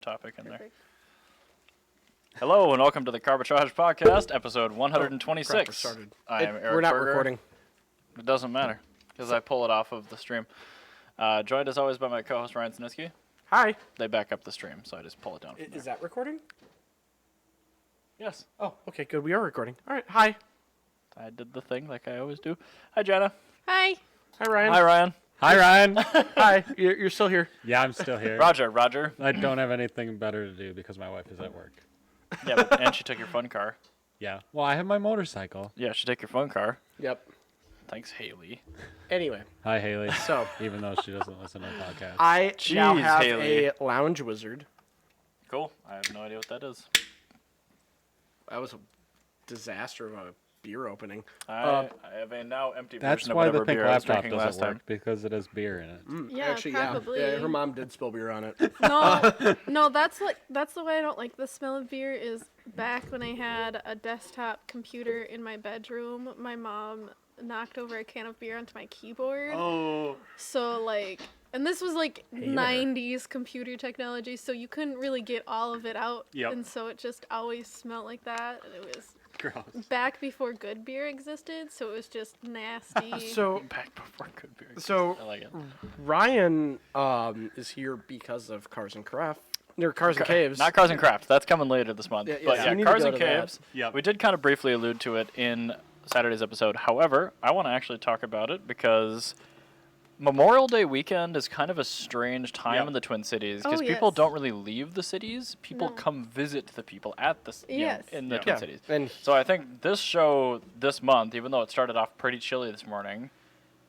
topic in there. Hello and welcome to the Carbitrage podcast, episode 126. I am Eric We're not Berger. recording. It doesn't matter because I pull it off of the stream. Joined as always by my co-host Ryan Snitsky. Hi. They back up the stream, so I just pull it down. Is that recording? Yes. Oh, okay, good. We are recording. All right. Hi. I did the thing like I always do. Hi, Jenna. Hi. Hi, Ryan. Hi, Ryan. Hi, Ryan. Hi. You're still here. Yeah, I'm still here. Roger. I don't have anything better to do because my wife is at work. Yeah, and she took your fun car. Yeah. Well, I have my motorcycle. Yeah, she took your fun car. Yep. Thanks, Haley. Anyway, Hi, Haley. so Even though she doesn't listen to the podcast. I now Jeez, have Haley. a lounge wizard. Cool. I have no idea what that is. That was a disaster of a beer opening. I have a now empty That's version of why whatever the pink beer I was laptop drinking doesn't last work time. because it has beer in it. Yeah, Actually, probably. yeah. Her mom did spill beer on it. No, that's the way I don't like the smell of beer. Is back when I had a desktop computer in my bedroom, my mom knocked over a can of beer onto my keyboard. Oh. So and this was Hey there. 90s computer technology, so you couldn't really get all of it out. Yep. And so it just always smelled like that, and it was Gross. back before good beer existed, so it was just nasty. So, Back before good beer. So- I like it. Ryan is here because of Cars and Craft. Or Cars and Caves. Not Cars and Craft. That's coming later this month. Yeah, But so yeah, we need to Cars go and to that. Caves. Yep. We did kind of briefly allude to it in Saturday's episode. However, I want to actually talk about it because Memorial Day weekend is kind of a strange time Yep. in the Twin Cities because Oh, people yes. don't really leave the cities. People No. come visit the people at the Yes. in the Yeah. Twin Yeah, Cities. and So I think this show this month, even though it started off pretty chilly this morning,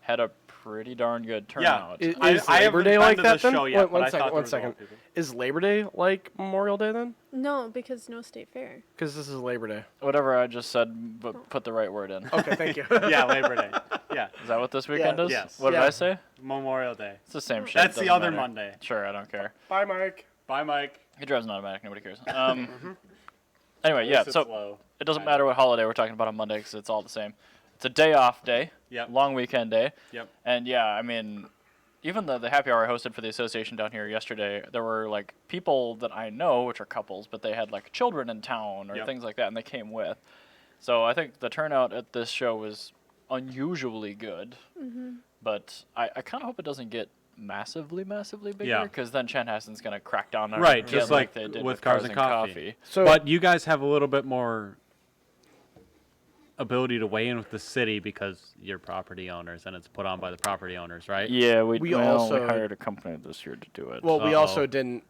had a pretty darn good turnout. Is I Labor haven't Day been like to that the then? show yet, One but I second, thought there one was a lot second. of people. Is Labor Day like Memorial Day then? No, because no state fair. Because this is Labor Day. Whatever I just said, but put the right word in. Okay, thank you. Yeah, Labor Day. Yeah. Is that what this weekend is? Yes. What did Yeah. I say? Memorial Day. It's the same shit. That's the doesn't other matter. Monday. Sure, I don't care. Bye, Mike. Bye, Mike. He drives an automatic. Nobody cares. Anyway, yeah. At least So it's low. it doesn't matter what holiday we're talking about on Monday because it's all the same. It's a day off day. Yep. Long weekend day. Yep. And yeah, I mean, even the happy hour I hosted for the association down here yesterday, there were like people that I know, which are couples, but they had like children in town or Yep. things like that, and they came with. So I think the turnout at this show was unusually good. But I kind of hope it doesn't get massively bigger Yeah. because then Chanhasen's going to crack down on it Right, again just like they did with Cars and Coffee. So, But you guys have a little bit more ability to weigh in with the city because you're property owners and it's put on by the property owners, right? Yeah, we We also- hired a company this year to do it. well, we Uh-oh. also didn't.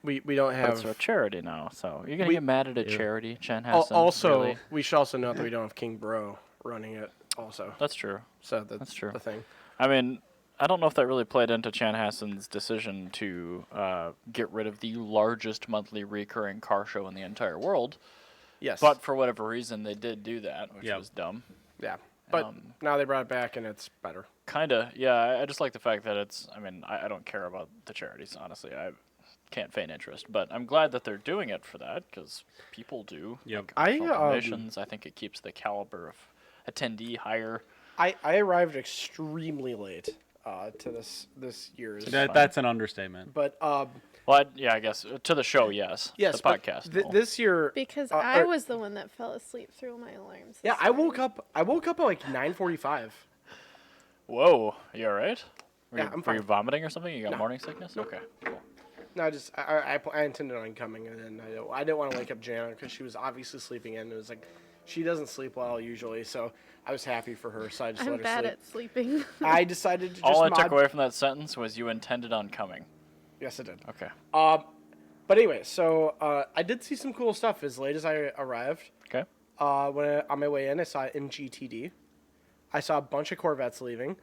We don't but it's have. a charity now, so you're gonna We- get mad at a Yeah. charity, Chanhasen. Also, really? we should also note that we don't have King Bro running it. Also, That's true. so that's, That's true. the thing. I mean, I don't know if that really played into Chanhasen's decision to get rid of the largest monthly recurring car show in the entire world, Yes, but for whatever reason they did do that, which Yep. was dumb. yeah, but um, now they brought it back and it's better. Kinda, yeah. I just like the fact that it's. I mean, I don't care about the charities, honestly. I can't feign interest, but I'm glad that they're doing it for that because people do. Yep. Like donations. I think it keeps the caliber of attendee higher. I arrived extremely late to this year's, That's an understatement. but Well, I guess to the show, yes. yes, The but podcast. no. this year. Because Uh, I or- was the one that fell asleep through my alarms. Yeah, this I woke morning. up. I woke up at like 9:45. Whoa, you all right? Were Yeah, you, I'm Were you fine. vomiting or something? You got No. morning sickness? Nope. Okay, cool. No, I intended on coming, and then I didn't want to wake up Jana because she was obviously sleeping in. It was like she doesn't sleep well usually, so I was happy for her. So I just I'm let her bad sleep. at sleeping. I decided to just All I mod. took away from that sentence was you intended on coming. Yes, I did. Okay. But anyway, so I did see some cool stuff as late as I arrived. Okay. On my way in, I saw MGTD. I saw a bunch of Corvettes leaving.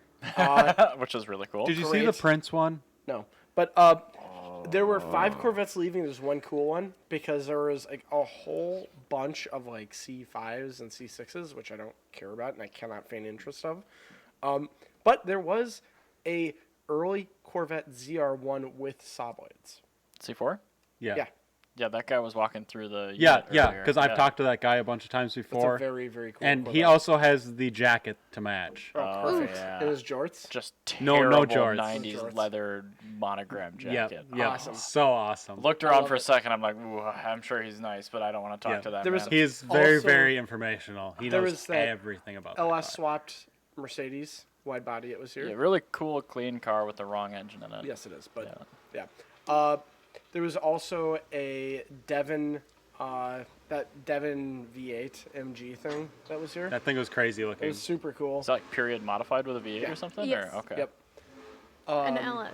Which is really cool. Did you see the Great. Prince one? No, but there were 5 Corvettes leaving. There's one cool one because there was like a whole bunch of like C5s and C6s, which I don't care about and I cannot feign interest of. But there was a early Corvette ZR1 with saw blades. C4? Yeah. Yeah. Yeah, that guy was walking through the Yeah, unit yeah, earlier. because I've talked to that guy a bunch of times It's before. a very, very cool And he Corvette. also has the jacket to match. Oh, Oh, perfect. yeah. And his jorts? Just No terrible jorts. 90s No jorts. leather monogram Yep, jacket. yep. Awesome. So awesome. Looked I around love for a it. second. I'm like, ooh, I'm sure he's nice, but I don't want to talk Yeah. to that There was man. He is very, Also- very informational. He There knows was that everything about that LS car. swapped Mercedes wide body. It was here. Yeah, really cool, clean car with the wrong engine in it. Yes, it is. But yeah. There was also a Devon, that Devon V8 MG thing that was here. That thing was crazy It looking. was super cool. Is that like period modified with a V8 Yeah. or something? Yes. Or, okay. Yep. An LS.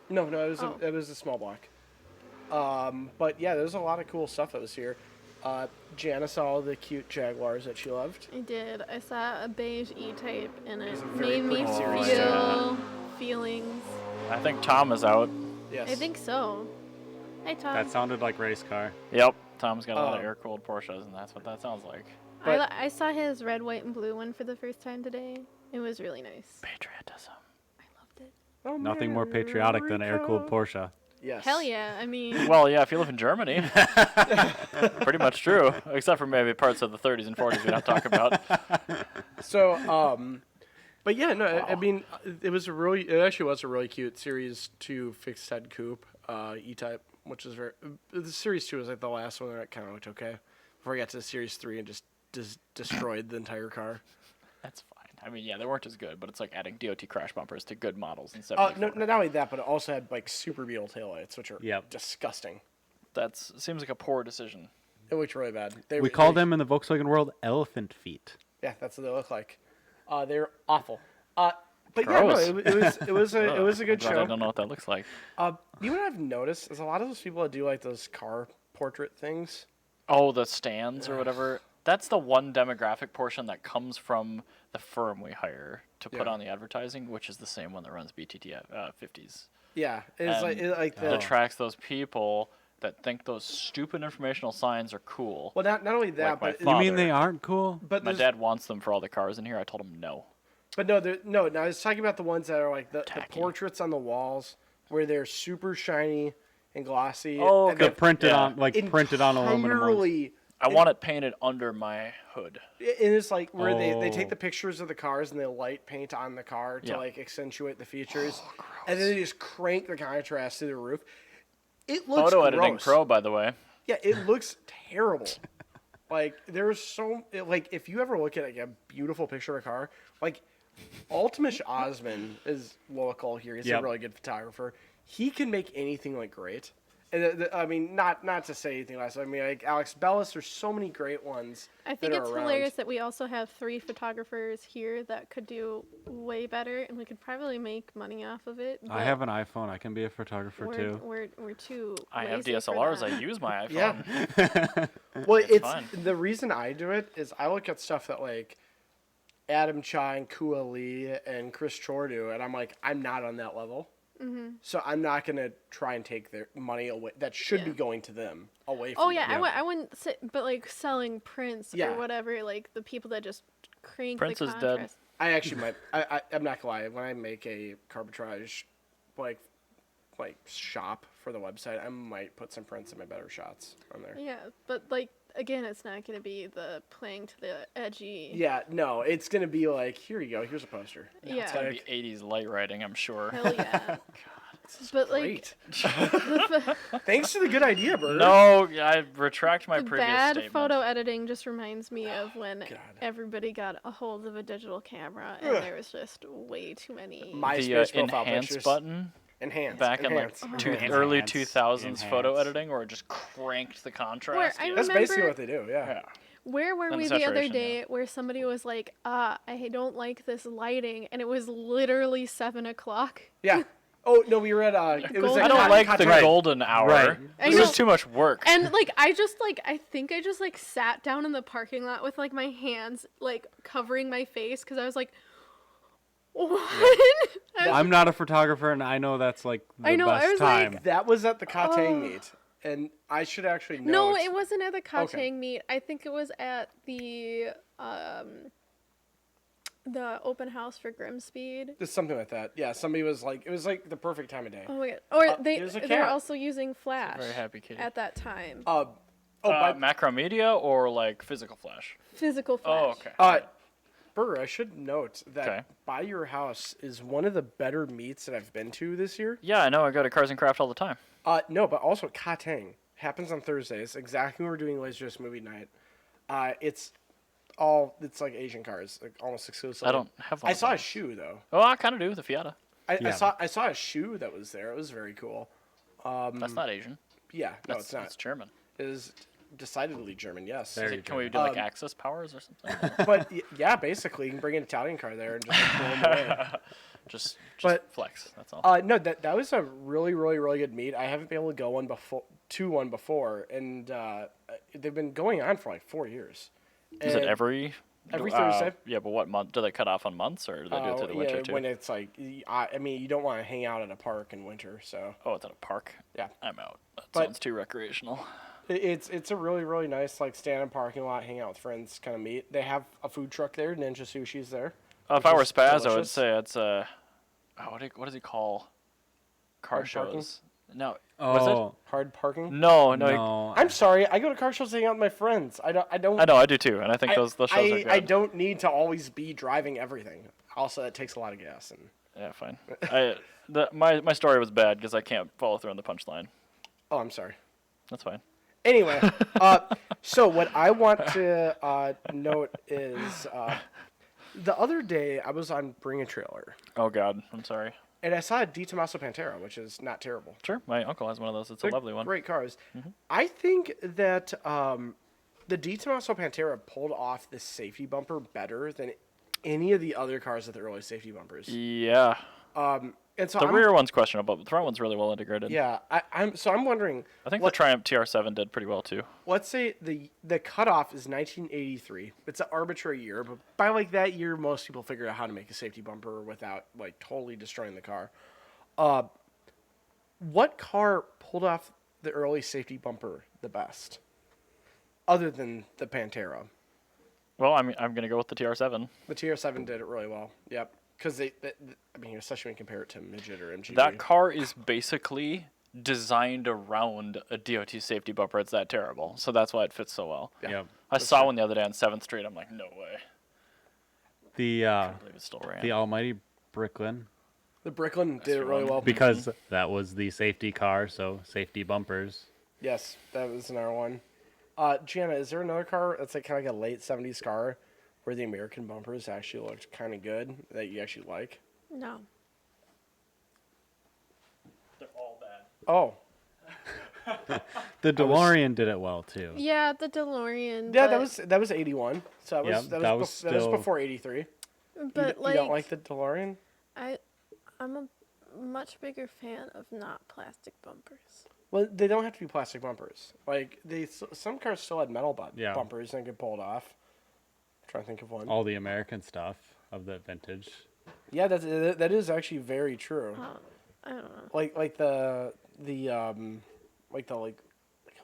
No, it was Oh. it was a small block. But yeah, there's a lot of cool stuff that was here. Jana saw all the cute Jaguars that she loved. I did. I saw a beige E-Type, and it was a very made me pretty series, feel feelings. I think Tom is out. Yes. I think so. Hi, Tom. That sounded like race car. Yep. Tom's got a lot of Um, air-cooled Porsches, and that's what that sounds like. but- I saw his red, white, and blue one for the first time today. It was really nice. Patriotism. I loved it. Oh, Nothing more patriotic than an air-cooled Porsche. Yes. Hell yeah. I mean, Well, yeah, if you live in Germany. Pretty much true. Except for maybe parts of the 30s and 40s we don't talk about. So, but yeah, no, I mean, it actually was a really cute Series 2 fixed head coupe, E-Type, which is the Series 2 was like the last one that kind of looked okay. Before I got to the Series 3 and just destroyed the entire car. That's fine. I mean, yeah, they weren't as good, but it's like adding DOT crash bumpers to good models in No, 74. not only that, but it also had like super beetle taillights, which are Yep. disgusting. That seems like a poor decision. It looked really bad. We call them in the Volkswagen world elephant feet. Yeah, that's what they look like. They're awful. But yeah, no, Gross. it was a good I'm glad I show. don't know what that looks like. You know what I've noticed is a lot of those people that do like those car portrait things. Oh, the stands or whatever. That's the one demographic portion that comes from the firm we hire to put Yeah. on the advertising, which is the same one that runs BTT 50s. Yeah, it's like It the. attracts those people that think those stupid informational signs are cool. Well, not only that, Like my but You father. mean they aren't cool? but My there's- dad wants them for all the cars in here. I told him no. But no, no. Now I was talking about the ones that are like the Tacky. portraits on the walls where they're super shiny and glossy. Oh, and okay. they're Printed Yeah. on printed on aluminum ones. entirely- I want it painted under my hood. And it's like where they take Oh. the pictures of the cars and they light paint on the car to Yeah. like accentuate the features, and then they just crank the contrast to the roof. It looks Photo editing gross. pro, by the way. Yeah, it looks terrible. Like there's like if you ever look at like a beautiful picture of a car, like Ultimate Osman is local here. He's Yep. a really good photographer. He can make anything look great. And I mean, not to say anything less. I mean, like Alex Bellis, there's so many great ones. I think that are it's around. hilarious that we also have 3 photographers here that could do way better, and we could probably make money off of it. I but have an iPhone. I can be a photographer too. We're too. I have lazy for DSLRs. that. I use my iPhone. Yeah. Well, it's fine. the reason I do it is I look at stuff that like Adam Cha and Kua Lee and Chris Chor do, and I'm like, I'm not on that level. Mm-hmm. So I'm not gonna try and take their money away that should be Yeah. going to them away from Oh yeah, them. I wouldn't say, but like selling prints Yeah. or whatever, like the people that just crank Prince the is dead. contrast. I actually might. I'm not gonna lie. When I make a Carbitrage, like shop for the website, I might put some prints of my better shots on there. Yeah, but like again, it's not gonna be the playing to the edgy. Yeah, no, it's gonna be like, here you go. Here's a poster. It's Yeah. gonna be 80s light writing, I'm sure. Hell yeah. But like Great. Thanks for the good idea, Bert. No, I retract my the previous bad statement. photo editing just reminds me of when God. everybody got a hold of a digital camera and Ugh. there was just way too many. The MySpace profile enhance pictures. button Enhance. back in like enhance. early Enhance. 2000s photo Enhance. editing where it just cranked the contrast. Where I Yeah. That's basically remember- what they do. Yeah. Yeah. Where were And we the other saturation, day yeah. where somebody was like, I don't like this lighting, and it was literally 7 o'clock. Yeah. Oh no, we were at it was Golden at I don't Right. like the Carbitrage. golden hour. Right. I It know. was too much work. And like I think I just like sat down in the parking lot with like my hands like covering my face because I was like, what? I'm not a photographer, and I know that's like the I know, I best was like- time. That was at the Katang Oh. meet, and I should actually know. No, it's- it wasn't at the Katang Okay. meet. I think it was at the the open house for Grimspeed. Just something like that. Yeah, somebody was like, it was like the perfect time of day. Oh my god! Or here's a they were cat. also using Flash Very happy kitty. at that time. Macromedia or like physical flash? Physical Flash. Oh, okay. Burger, I should note that Okay. by your house is one of the better meets that I've been to this year. Yeah, I know. I go to Cars and Craft all the time. No, but also Katang happens on Thursdays. Exactly when we're doing Laserdisc movie night. It's like Asian cars, like almost exclusively. I don't have one. I of saw a those. shoe though. Oh, I kind of do with the Fiata. I saw a shoe that was there. It was very cool. That's not Asian. Yeah, no, That's, it's not. It's German. It is decidedly German. Yes. Very Can we German. do like access powers or something? But yeah, basically you can bring an Italian car there and just like, blow 'em away. just But- flex. That's all. No, that was a really, really, really good meet. I haven't been able to go to one before, and they've been going on for like 4 years. Is it And- every Thursday? Yeah, but what month? Do they cut off on months, or do they do it through the winter too? when it's like, I mean, you don't want to hang out at a park in winter, so Oh, it's at a park. yeah. I'm out. That But- sounds too recreational. It's a really, really nice like stand in parking lot, hang out with friends kind of meet. They have a food truck there, Ninja Sushi's there. If which I were is Spaz, I would delicious. say it's what does he call car Hard parking? shows? No, was Oh, Hard parking. it? No. no. I'm sorry, I go to car shows to hang out with my friends. I don't. I know I do too, and I think those shows are I, good. I don't need to always be driving everything. Also, that takes a lot of gas. And Yeah, fine. My story was bad because I can't follow through on the punchline. oh, I'm sorry. That's fine. Anyway, so what I want to note is the other day I was on Bring a Trailer Oh God, I'm sorry. and I saw a Di Tommaso Pantera, which is not terrible. Sure, my uncle has one of those. It's a They're lovely one. Great cars. I think that the Di Tommaso Pantera pulled off this safety bumper better than any of the other cars with the early safety bumpers. Yeah, And so the I'm, rear one's questionable, but the front one's really well integrated. yeah, I'm wondering. I think the Triumph TR7 did pretty well too. Let's say the cutoff is 1983. It's an arbitrary year, but by like that year, most people figured out how to make a safety bumper without like totally destroying the car. What car pulled off the early safety bumper the best, other than the Pantera? Well, I'm gonna go with the TR7. The TR7 did it really well. Yep, because I mean, especially when you compare it to Midget or MGB. That car is basically designed around a DOT safety bumper. It's that terrible, so that's why it fits so well. Yeah. Yep. I saw one the other day on 7th Street. I'm like, no way. The I believe it still ran. the almighty Bricklin, The Bricklin did it your really one. well. because that was the safety car, so safety bumpers. Yes, that was another one. Gianna, is there another car that's like kind of like a late 70s car where the American bumpers actually looked kind of good that you actually like? No. They're all bad. Oh, The DeLorean did it well too. Yeah, the DeLorean. yeah, but, that was 81. So that was Yeah, that, that was, was that was still- before 83. But You don't like the DeLorean? I'm a much bigger fan of not plastic bumpers. Well, they don't have to be plastic bumpers. Like some cars still had metal Yeah. bumpers and get pulled off. I'm trying to think of one. All the American stuff of the vintage. Yeah, that is actually very true. I don't know. Like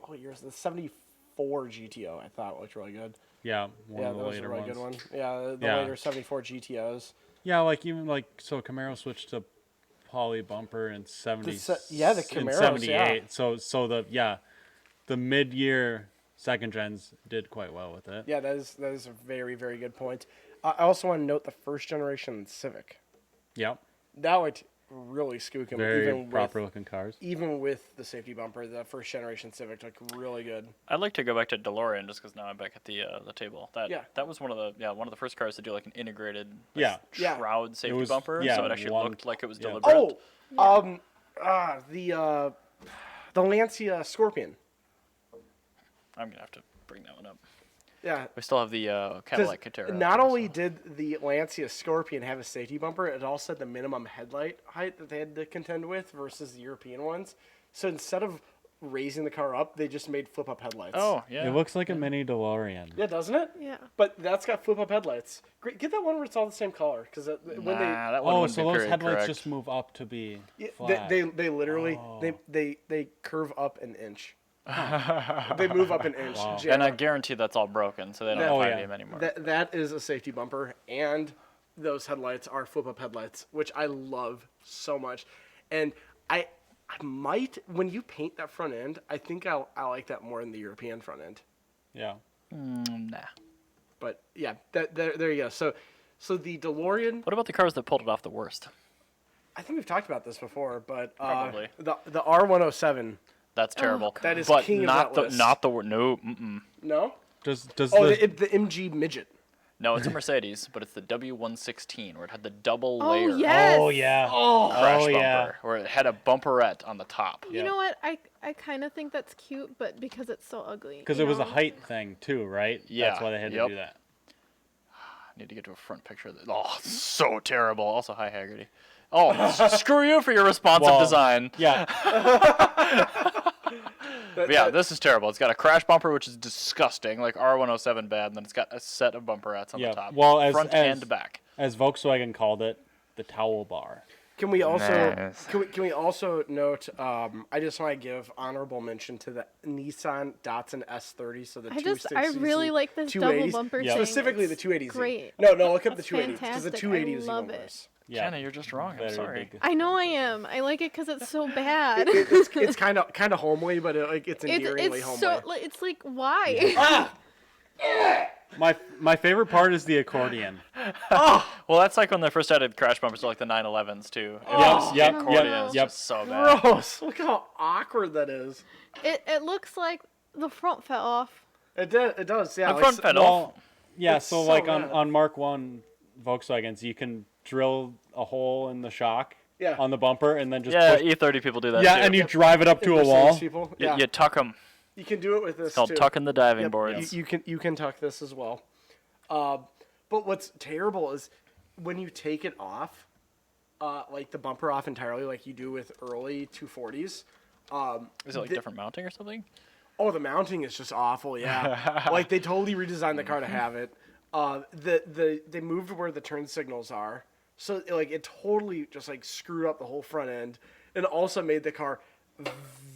what year is the 74 GTO? I thought looked really good. Yeah, one Yeah, of that the was a later really ones. good one. Yeah, the Yeah. later 74 GTOs. Yeah, like even like so Camaro switched to poly bumper in 70. The Camaros, in 78. So the mid-year second gens did quite well with it. Yeah, that is a very, very good point. I also want to note the first generation Civic. Yep. That looked really skookum. Very proper looking cars. Even with the safety bumper, the first generation Civic looked really good. I'd like to go back to DeLorean just because now I'm back at the table. That was one of the first cars to do like an integrated Yeah. Yeah. shroud safety was- bumper, yeah, so it actually one- looked like it was yeah. deliberate. The Lancia Scorpion. I'm gonna have to bring that one up. Yeah. We still have the 'Cause Cadillac Catera. not so- only did the Lancia Scorpion have a safety bumper, it also had the minimum headlight height that they had to contend with versus the European ones. So instead of raising the car up, they just made flip-up headlights. Oh yeah. It looks like a mini DeLorean. Yeah, doesn't it? Yeah. But that's got flip-up headlights. Great. Get that one where it's all the same color, because when That one Oh, wouldn't so be those period headlights correct. just move up to be they flat. they literally Oh. they curve up an inch. They move up an inch. Wow. Jana. And I guarantee that's all broken, so they don't That- have Oh, high yeah. beam anymore. That is a safety bumper, and those headlights are flip-up headlights, which I love so much. And I might, when you paint that front end, I think I like that more than the European front end. Yeah. Nah. But yeah, there you go. So the DeLorean, What about the cars that pulled it off the worst? I think we've talked about this before, but Probably. the R107. That's terrible. God. That is but king of not that the list. not the no. Mm-mm. No? Does Oh, the the MG midget. No, it's a Mercedes, but it's the W116 where it had the double Oh, layer yes. Oh yeah. crash Oh, bumper, yeah. where it had a bumperette on the top. You know what? I kind of think that's cute, but because it's so ugly. Because you it was a know? height thing too, right? Yeah, That's why they had yep. to do that. I need to get to a front picture of that. Oh, so terrible. Also, hi Haggerty. Oh, screw you for your responsive Well, design. Yeah. But yeah, this is terrible. It's got a crash bumper, which is disgusting, like R107 bad, and then it's got a set of bumperettes on Yeah, the top, well, front and back. As Volkswagen called it, the towel bar. Can we also Nice. can we also note? I just want to give honorable mention to the Nissan Datsun S30. So the I really like this double 280s. bumper Yeah. thing. Specifically It's the 280s. Great. No, look up the It's 280s because the fantastic. 280 I is love even it. worse. Yeah. Kenna, you're just wrong. I'm Very sorry. big. I know I am. I like it because it's so bad. It's kind of homely, but it's It's endearingly homely. so it's like why? My favorite part is the accordion. Well, that's like when they first added crash bumpers to like the 911s too. Yep, Accordion is yep. just so bad. Gross! Look how awkward that is. It looks like the front fell off. It does. Yeah. The like front s- pedal. Well, yeah. It's So so like bad. on Mark 1 Volkswagens, you can drill a hole in the shock Yeah. on the bumper and then just Yeah, push. E30 people do that Yeah, too. and you drive it up to a Mercedes wall. People. You- Yeah. you tuck them. You can do it with this It's called too. tucking the diving Yep, boards. You can tuck this as well. But what's terrible is when you take it off, like the bumper off entirely, like you do with early 240s. Is it like different mounting or something? Oh, the mounting is just awful. Yeah, like they totally redesigned the car to have it. They moved where the turn signals are, so like it totally just like screwed up the whole front end, and also made the car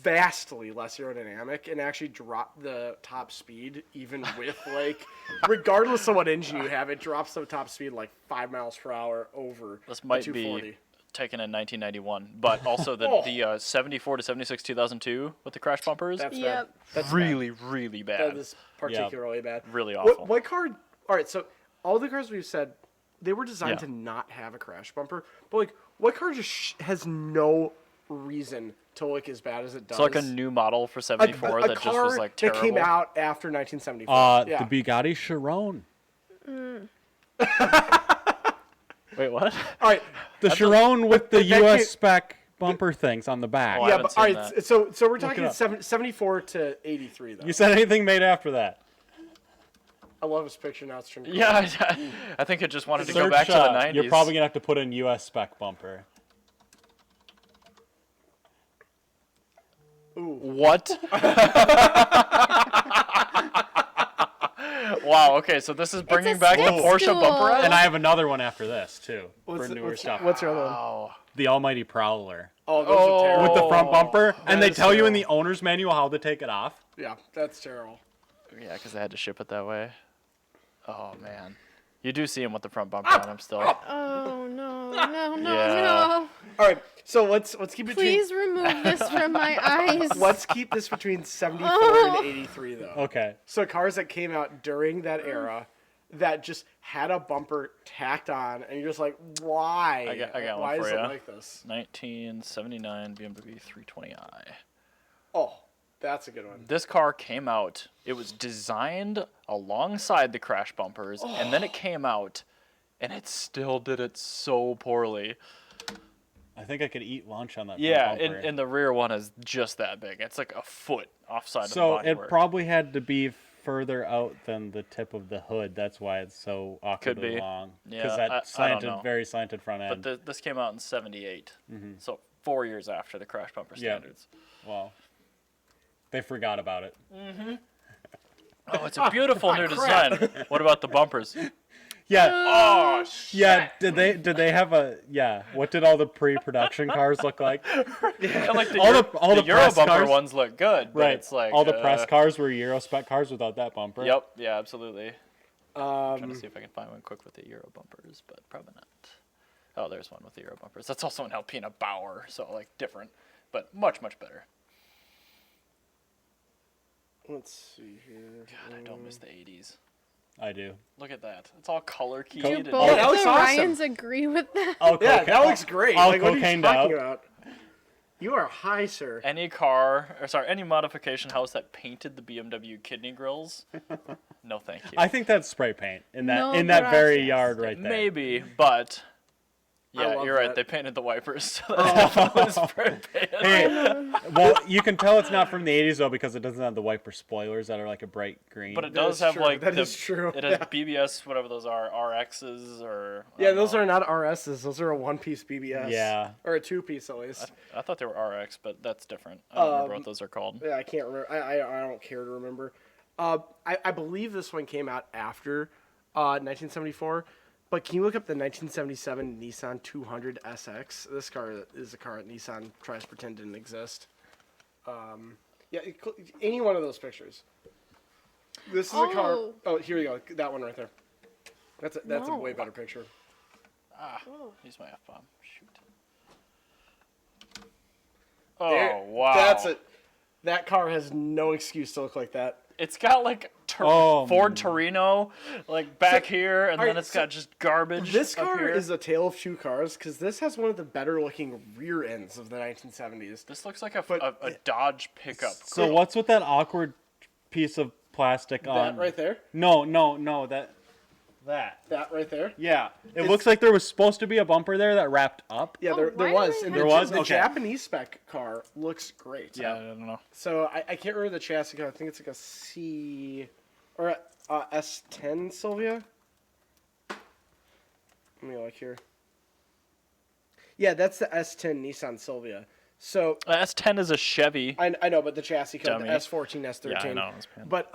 vastly less aerodynamic and actually dropped the top speed even with like regardless of what engine you have, it drops the top speed like 5 miles per hour over This the might 240. be taken in 1991, but also the 74 to 76 2002 with the crash bumpers. That's Yep. bad. That's really, really bad. bad. That is particularly bad. Really awful. What car? All right, so all the cars we've said, they were designed Yeah. to not have a crash bumper. But like, what car just has no reason to look as bad as it does? It's like a new model for 74 that just was like terrible. that came out after 1974. Yeah. The Bugatti Chiron. Wait, what? All right. The Chiron with the that US can't- spec bumper things on the back. Oh, I Yeah, haven't but all seen right. that. So we're talking up. 74 to 83 though. You said anything made after that? I love this picture now. It's turned Yeah, I think it just wanted to go Search, back to the 90s. You're probably gonna have to put in US spec bumper. What? Wow. Okay, so this is bringing a back the stick Porsche stool. bumper. And I have another one after this too for newer stuff. What's your other one? Oh, The Almighty Prowler Oh, those are terrible. with the front bumper, and they is tell you in terrible. the owner's manual how to take it off. Yeah, that's terrible. yeah, because they had to ship it that way. Oh man, you do see him with the front bumper on him still. Oh no, Yeah. no. All right, so let's keep it between. Please remove this from my eyes. Let's keep this between 74 and 83, though. Okay. So cars that came out during that era that just had a bumper tacked on, and you're just like, why? I got why one is for it ya. like this? 1979 BMW 320i. Oh, that's a good one. This car came out. It was designed alongside the crash bumpers, and then it came out, and it still did it so poorly. I think I could eat lunch on that. Yeah, front bumper. and the rear one is just that big. It's like a foot offside of the So bodywork. it probably had to be further out than the tip of the hood. That's why it's so awkwardly be. long. Yeah, Because I that don't slanted, know. very slanted front end. But this came out in 78, so 4 years after the crash bumper Yeah. standards. Well, they forgot about it. Oh, it's a beautiful new design. What about the bumpers? Yeah. Oh, Yeah. Did they have a? Yeah. What did all the pre-production cars look like? and like the, All Euro, the- all the Euro press bumper cars? ones look good, but Right. it's like all the press cars were Euro spec cars without that bumper. Yep. Yeah. Absolutely. I'm trying to see if I can find one quick with the Euro bumpers, but probably not. Oh, there's one with the Euro bumpers. That's also an Alpina Bauer, so like different, but much better. Let's see here. God, I don't miss the 80s. I do. Look at that. It's all color keyed. Do and both that the looks awesome. Ryans agree with that? All Yeah, cocaine- that looks great. all Like, what are you cocained talking out. about? You are high, sir. any modification house that painted the BMW kidney grills, no thank you. I think that's spray paint in that No, very gracias. yard right there. Maybe, but I yeah, love you're right. that. They painted the wipers, so that's definitely spray paint. Hey, well, you can tell it's not from the 80s though because it doesn't have the wiper spoilers that are like a bright green. But it That does is have true. like That is true. It has Yeah. BBS, whatever those are, RXs or I Yeah, don't those know. are not RSs. Those are a one-piece BBS. Yeah. Or a two-piece, at least. I thought they were RX, but that's different. I don't remember what those are called. Yeah, I can't remember. I don't care to remember. I believe this one came out after 1974. But can you look up the 1977 Nissan 200 SX? This car is a car that Nissan tries to pretend didn't exist. Any one of those pictures. This is a car. Oh. Oh, here you go. That one right there. That's a No. way better picture. Use my F-bomb. Shoot. Oh, There- wow. That's it. That car has no excuse to look like that. It's got like Ford Torino, like back here, and then it's got just garbage. This up car here. is a tale of two cars because this has one of the better looking rear ends of the 1970s. This looks like a Dodge pickup. So what's with that awkward piece of plastic That on? right there. No, that. That right there. Yeah, it looks like there was supposed to be a bumper there that wrapped up. Yeah, Oh, there why was. do they And have There was? The Okay. Japanese spec car looks great. Yeah, I don't know. So I can't remember the chassis car. I think it's like a C or a S10 Sylvia. Let me look here. Yeah, that's the S10 Nissan Sylvia. So S10 is a Chevy. I know, but the chassis code, Dummy. the S14, S13. Yeah, I know. It's bad. But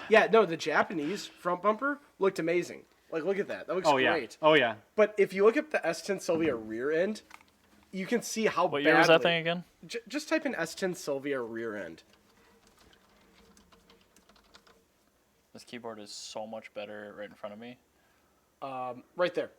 yeah, no, the Japanese front bumper looked amazing. Like, look at that. That looks Oh yeah. great. Oh yeah. But if you look at the S10 Sylvia rear end, you can see how What badly. year was that thing again? Just type in S10 Sylvia rear end. This keyboard is so much better right in front of me. Right there.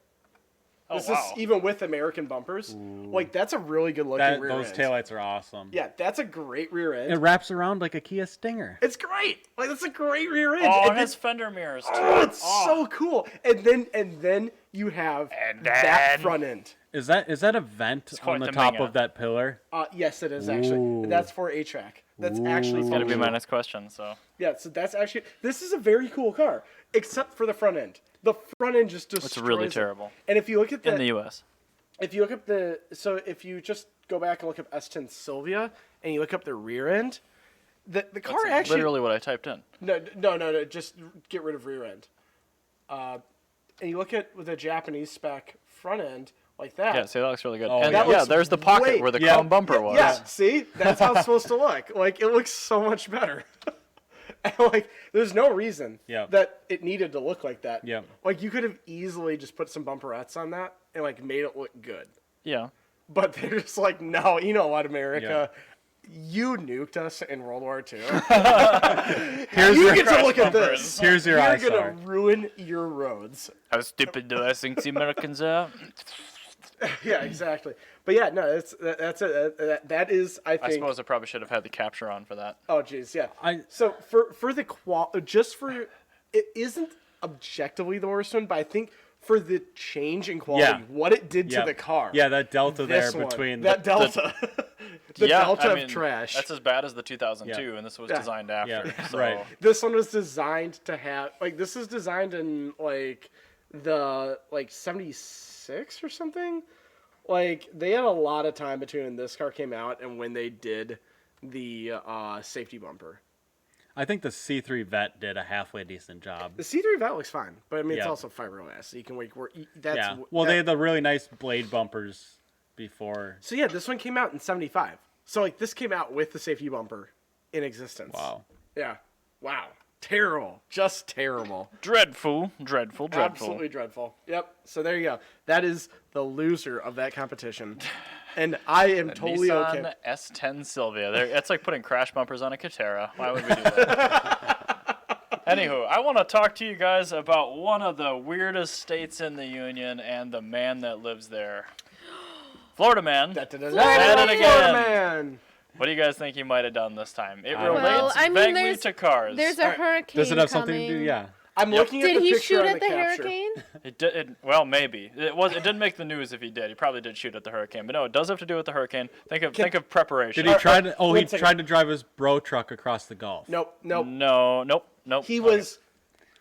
Oh, This wow. is even with American bumpers. Like, that's a really good looking rear Those end. taillights are awesome. Yeah, that's a great rear end. It wraps around like a Kia Stinger. It's great. Like, that's a great rear end. Oh, And and then- his fender mirrors, too. oh, it's so cool. And then you have that then- front end. Is that a vent quite on the the top mega. of that pillar? Yes, it is actually. Ooh. That's for A-Track. That's actually That's got to be my functional. next question, so. Yeah, so that's actually. This is a very cool car, except for the front end. The front end just destroys It's really it. terrible. And if you look at In the U.S. if you look up if you just go back and look up S10 Sylvia and you look up the rear end, the car That's actually literally what I typed in. no, just get rid of rear end. And you look at with a Japanese spec front end like that. Yeah, see, that looks really good. Oh, and yeah. That yeah, looks there's the pocket way- where the yeah, chrome bumper was. Yeah, see, that's how it's supposed to look. Like, it looks so much better. And, like, there's no reason Yeah. that it needed to look like that. Yeah. Like, you could have easily just put some bumperettes on that and like made it look good. Yeah. But they're just like, no, you know what, America? You nuked us in World War II. Here's you your get to look at bumpers. this. Here's your You're eyesore. gonna ruin your roads. How stupid do I think the Americans are? Yeah, exactly. But yeah, no, that's it. That is, I I think. suppose I probably should have had the capture on for that. Oh, jeez, yeah. I- So for the just for it isn't objectively the worst one, but I think for the change in quality, Yeah. what it did to Yeah. the car. Yeah, that delta there this one, between that delta, the yeah, delta I mean, of trash. That's as bad as the 2002, Yeah. and this was Yeah. designed after. Yeah, So. right. This one was designed to have this is designed in like the 76 or something. Like, they had a lot of time between when this car came out and when they did the safety bumper. I think the C3 Vet did a halfway decent job. The C3 Vet looks fine, but I mean it's Yeah. also fiberglass, so you can that's Yeah. Well, they had the really nice blade bumpers before. So yeah, this one came out in 75. So like this came out with the safety bumper in existence. Wow. Yeah. Wow. Terrible. Just terrible. Dreadful. Absolutely dreadful. Yep. So there you go. That is the loser of that competition. And I am totally Nissan okay. S10 Sylvia. It's like putting crash bumpers on a Catera. Why would we do that? Anywho, I want to talk to you guys about one of the weirdest states in the union and the man that lives there. Florida man. Said it again. Florida man. What do you guys think he might have done this time? It Well, relates I mean, vaguely to cars. There's a hurricane Does it have coming. something to do? Yeah. I'm looking at Did the he picture shoot on at the the capture. hurricane? It did. Well, maybe it didn't make the news if he did. He probably did shoot at the hurricane, but no, it does have to do with the hurricane. Think of preparation. Did he try to? Oh, he one second. tried to drive his bro truck across the Gulf. Nope. Nope. He was.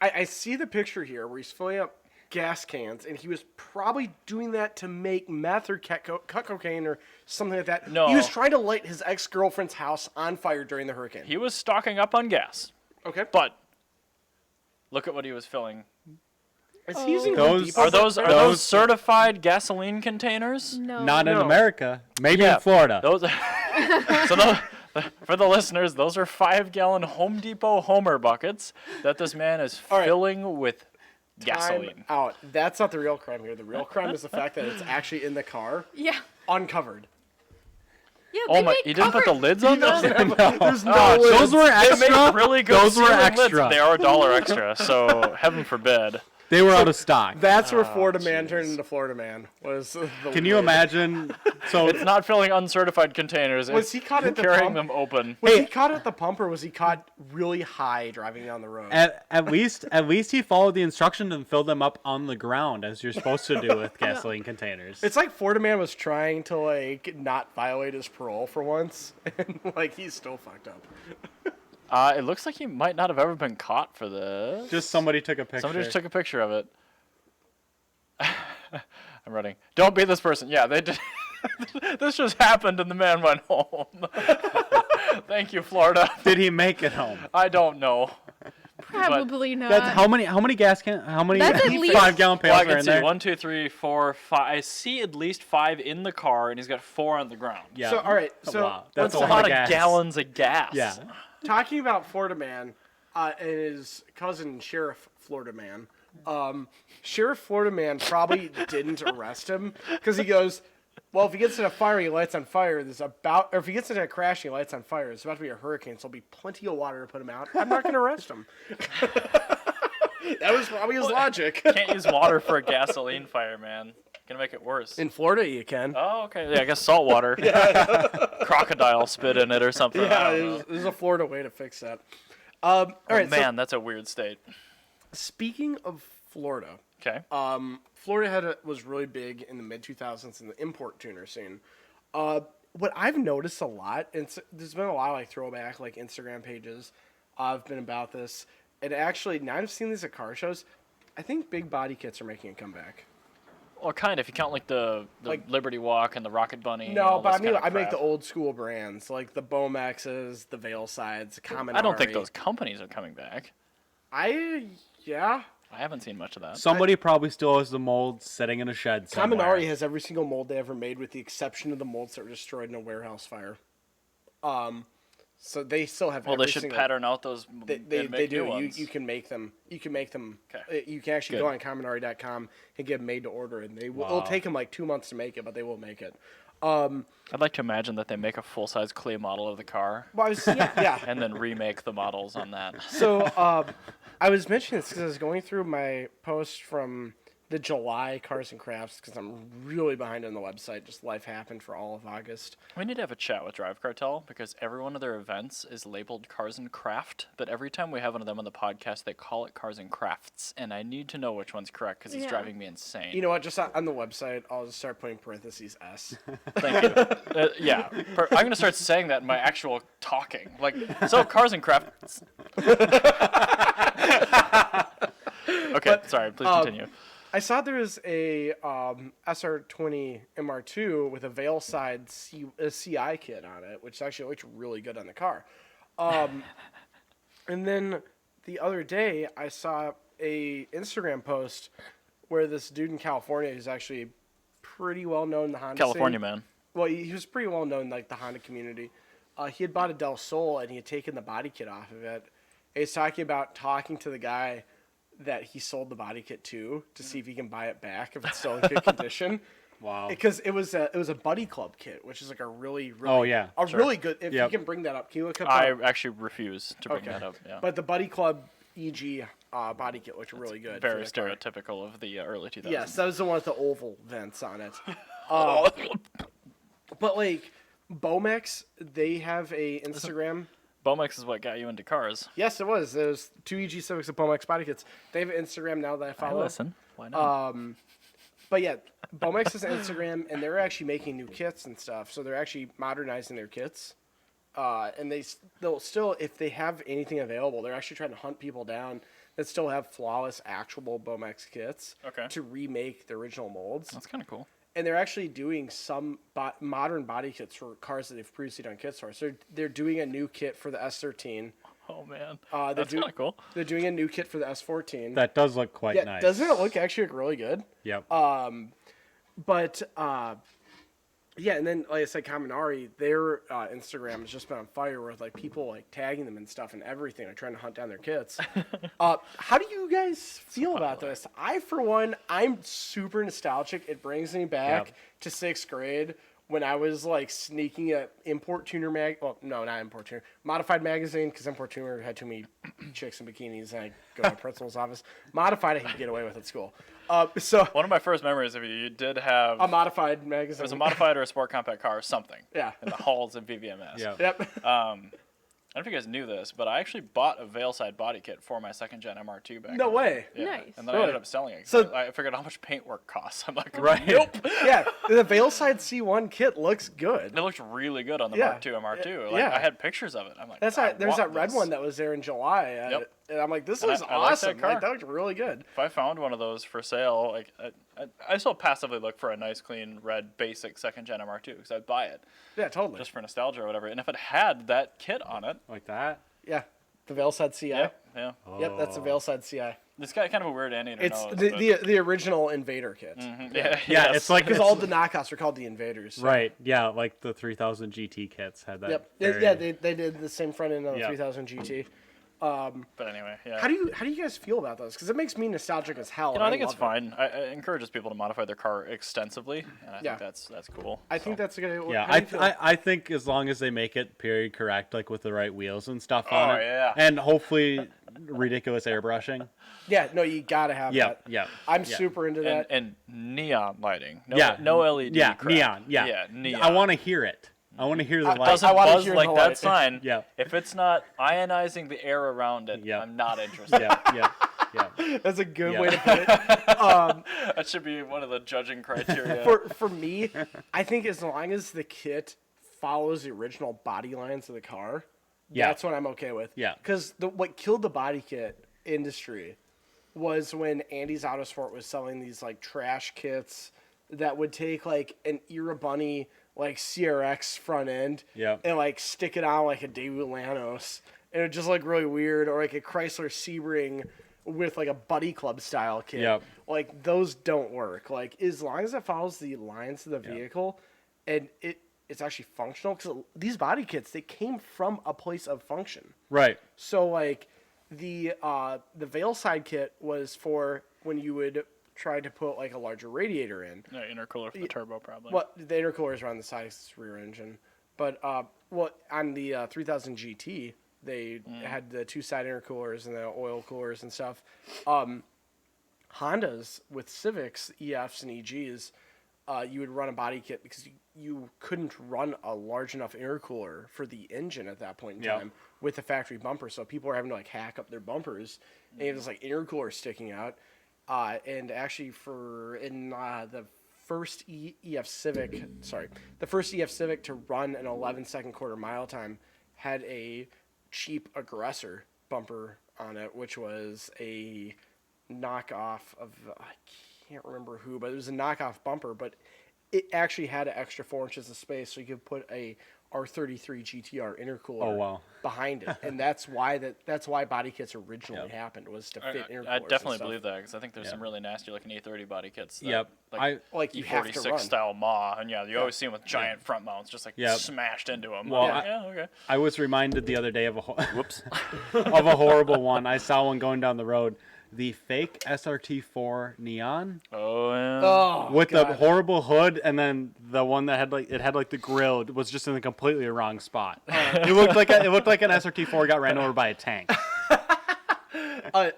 I see the picture here where he's filling up gas cans, and he was probably doing that to make meth or cut cocaine or something like that. No. He was trying to light his ex-girlfriend's house on fire during the hurricane. He was stocking up on gas, Okay. but look at what he was filling. Is he using Those- Home Depot? Are those Those- certified gasoline containers? No. Not in No. America. Maybe Yeah, in Florida. Those. For the listeners, those are 5-gallon Home Depot Homer buckets that this man is All right. filling with Time gasoline. out. That's not the real crime here. The real crime is the fact that it's actually in the car, Yeah. uncovered. Yeah. Oh they my! make He didn't put the cover- lids on those. There's no Oh, way. Those were They make extra. really good Those were ceiling lids. extra. They are $1 extra, so heaven forbid. They were out of stock. That's where Florida man turned into Florida man. Was the Can you lid. imagine? So It's not filling uncertified containers. Was It's he caught at the carrying pump? them open. Was Hey. he caught at the pump, or was he caught really high driving down the road? at least he followed the instructions and filled them up on the ground as you're supposed to do with gasoline containers. It's like Florida man was trying to like not violate his parole for once, and like he's still fucked up. It looks like he might not have ever been caught for this. Just somebody took a picture. Somebody just took a picture of it. I'm running. Don't be this person. Yeah, they did. This just happened and the man went home. Thank you, Florida. Did he make it home? I don't know. Probably not. That's how many gas can? How many That's at least- 5-gallon Well, I pails are can in see there? 1, 2, 3, 4, 5. I see at least 5 in the car, and he's got 4 on the ground. Yeah. So all right, Oh, so wow. That's That's a a lot lot of gas. gallons of gas. Yeah. talking about Florida man and his cousin Sheriff Florida man. Sheriff Florida man probably didn't arrest him because he goes, well, if he gets in a fire, he lights on fire. Or if he gets into a crash, he lights on fire. There's about to be a hurricane, so there'll be plenty of water to put him out. I'm not going to arrest him. That was probably his logic. Can't use water for a gasoline fire, man. Gonna make it worse. In Florida, you can. Oh, okay. Yeah, I guess salt water. Crocodile spit in it or something. I Yeah, don't know. there's a Florida way to fix that. All right, Oh, man, that's a weird state. so speaking of Florida, Okay. Florida was really big in the mid 2000s in the import tuner scene. What I've noticed a lot, and there's been a lot of like throwback like Instagram pages have been about this, and actually now I've seen these at car shows. I think big body kits are making a comeback. Well, kind of. If you count like the Like- Liberty Walk and the Rocket Bunny. and No, all but I this mean kind of I make the crap. old school brands like the Bomexes, the Veil Sides, the Kaminari. I don't think those companies are coming back. Yeah. I haven't seen much of that. Somebody probably still has the mold sitting in a shed somewhere. Kaminari has every single mold they ever made, with the exception of the molds that were destroyed in a warehouse fire. So they still have. Well, they every should single, pattern out those. They and make do. new ones. You can make them. You can make them. Okay. You can actually Good. go on Kaminari.com and get them made to order, and they will. Wow. It'll take them like 2 months to make it, but they will make it. I'd like to imagine that they make a full-size clay model of the car Well, I was, yeah. and then remake the models on that. So I was mentioning this because I was going through my post from the July Cars and Crafts because I'm really behind on the website. Just life happened for all of August. We need to have a chat with Drive Cartel because every one of their events is labeled Cars and Craft, but every time we have one of them on the podcast, they call it Cars and Crafts, and I need to know which one's correct because it's Yeah. driving me insane. You know what? Just on the website, I'll just start putting parentheses S. Thank you. Yeah, I'm gonna start saying that in my actual talking. Like, so Cars and Crafts. Okay, sorry. Please continue. I saw there was a SR20 MR2 with a Veil Side CI kit on it, which actually looked really good on the car. And then the other day, I saw a Instagram post where this dude in California, who's actually pretty well known in the Honda California scene. man. Well, he was pretty well known in like the Honda community. He had bought a Del Sol and he had taken the body kit off of it. And he's talking to the guy that he sold the body kit to see if he can buy it back if it's still in good condition. Wow. Because it was a Buddy Club kit, which is like a really Oh, yeah, a sure. really good. If Yep. you can bring that up, can you look up? I actually refuse to bring Okay. that up. Yeah. But the Buddy Club EG body kit looked really good. Very for the car. stereotypical of the early 2000s. Yes, that was the one with the oval vents on it. But like Bomex, they have a Instagram. Bomex is what got you into cars. Yes, it was. There's 2 EG Civics of Bomex body kits. They have an Instagram now that I follow. Listen, why not? But yeah, Bomex has an Instagram, and they're actually making new kits and stuff. So they're actually modernizing their kits. And they'll still, if they have anything available, they're actually trying to hunt people down that still have flawless, actual Bomex kits to remake the original molds. That's kind of cool. And they're actually doing some modern body kits for cars that they've previously done kits for. So they're doing a new kit for the S13. Oh, man. That's kind of cool. They're doing a new kit for the S14. That does look quite nice. Doesn't it look actually really good? Yep. Yeah, and then like I said, Kaminari, their Instagram has just been on fire with like people like tagging them and stuff and everything, like trying to hunt down their kits. How do you guys feel about this? I, for one, I'm super nostalgic. It brings me back to 6th grade when I was like sneaking at Import Tuner Modified Magazine, because Import Tuner had too many chicks in bikinis, and I go to my principal's office. Modified, I could get away with at school. So one of my first memories of you did have a Modified magazine. It was a modified or a sport compact car or something. Yeah. In the halls of VVMS. Yep. I don't know if you guys knew this, but I actually bought a Veilside body kit for my 2nd gen MR2 back. No way. Yeah. Nice. And then I ended up selling it. So I figured out how much paint work costs. I'm like, Right. nope. Yeah, the Veilside C1 kit looks good. It looked really good on the Yeah. Mark II MR2. Like, Yeah. I had pictures of it. I'm like, There's I that want red this. one that was there in July. Yep. And I'm like, this And looks I like that awesome. car. Like, that looked really good. If I found one of those for sale, like I still passively look for a nice, clean, red, basic 2nd gen MR2 because I'd buy it Yeah, totally. just for nostalgia or whatever. And if it had that kit on it, Like that? Yeah, the Veilside CI. yeah. Yep, that's the Veilside CI. It's got kind of a weird ending. It's nose, the original Invader kit. yeah, Yeah, yes. it's like Because all the knockoffs are called the Invaders. So. right. Yeah, like the 3000 GT kits had that. Yep. very- Yeah, they did the same front end on the Yeah. 3000 GT. But anyway, yeah. How do you guys feel about those? Because it makes me nostalgic as hell. You know, I think it's love it. fine. It encourages people to modify their car extensively, and I Yeah. think that's cool. I think that's a good. Yeah, how do you feel? I think as long as they make it period correct, like with the right wheels and stuff on Oh, it, yeah. and hopefully ridiculous airbrushing. Yeah, no, you gotta have Yeah, that. yeah. I'm yeah. super into that. And neon lighting. No, Yeah, no LED. Yeah, crap. neon. Yeah, Yeah, neon. I want to hear it. I want to hear the I- light. Doesn't I wanna buzz hear like the that light. sign. Yeah. If it's not ionizing the air around it, Yeah. I'm not interested. Yeah, yeah, yeah. That's a good Yeah. way to put it. That should be one of the judging criteria. For me, I think as long as the kit follows the original body lines of the car, Yeah. that's what I'm okay with. Yeah. Because what killed the body kit industry was when Andy's Autosport was selling these like trash kits that would take like an Era Bunny like CRX front end Yeah. and like stick it on like a Daewoo Lanos, and it would just look really weird, or like a Chrysler Sebring with like a Buddy Club style kit. Yep. Like those don't work. Like as long as it follows the lines of the vehicle, and it's actually functional, because these body kits, they came from a place of function. Right. So like the Veilside kit was for when you would try to put like a larger radiator in. No, intercooler for the turbo, probably. Well, the intercooler is around the size of the rear engine, but on the 3000 GT, they had the two side intercoolers and the oil coolers and stuff. Hondas with Civics, EFs and EGs, you would run a body kit because you couldn't run a large enough intercooler for the engine at that point in Yep. time with the factory bumper. So people were having to like hack up their bumpers, and you have this like intercooler sticking out. And actually, the first EF Civic to run an 11-second quarter mile time had a cheap Aggressor bumper on it, which was a knockoff of, I can't remember who, but it was a knockoff bumper, but it actually had an extra 4 inches of space, so you could put a R33 GTR intercooler Oh, wow. behind it, and that's why body kits originally happened, was to fit intercoolers. I and definitely stuff. believe that, because I think there's some really nasty looking E30 body kits. That, Yep. Like you have to run. E46 style MAW, and you always see them with giant front mounts, just like Yep. smashed into them. Well, yeah, okay. I was reminded the other day of Whoops. of a horrible one. I saw one going down the road. The fake SRT4 Neon Oh yeah. Oh, with God. the horrible hood, and then the one that had like the grill was just in the completely wrong spot. It looked like an SRT4 got ran over by a tank.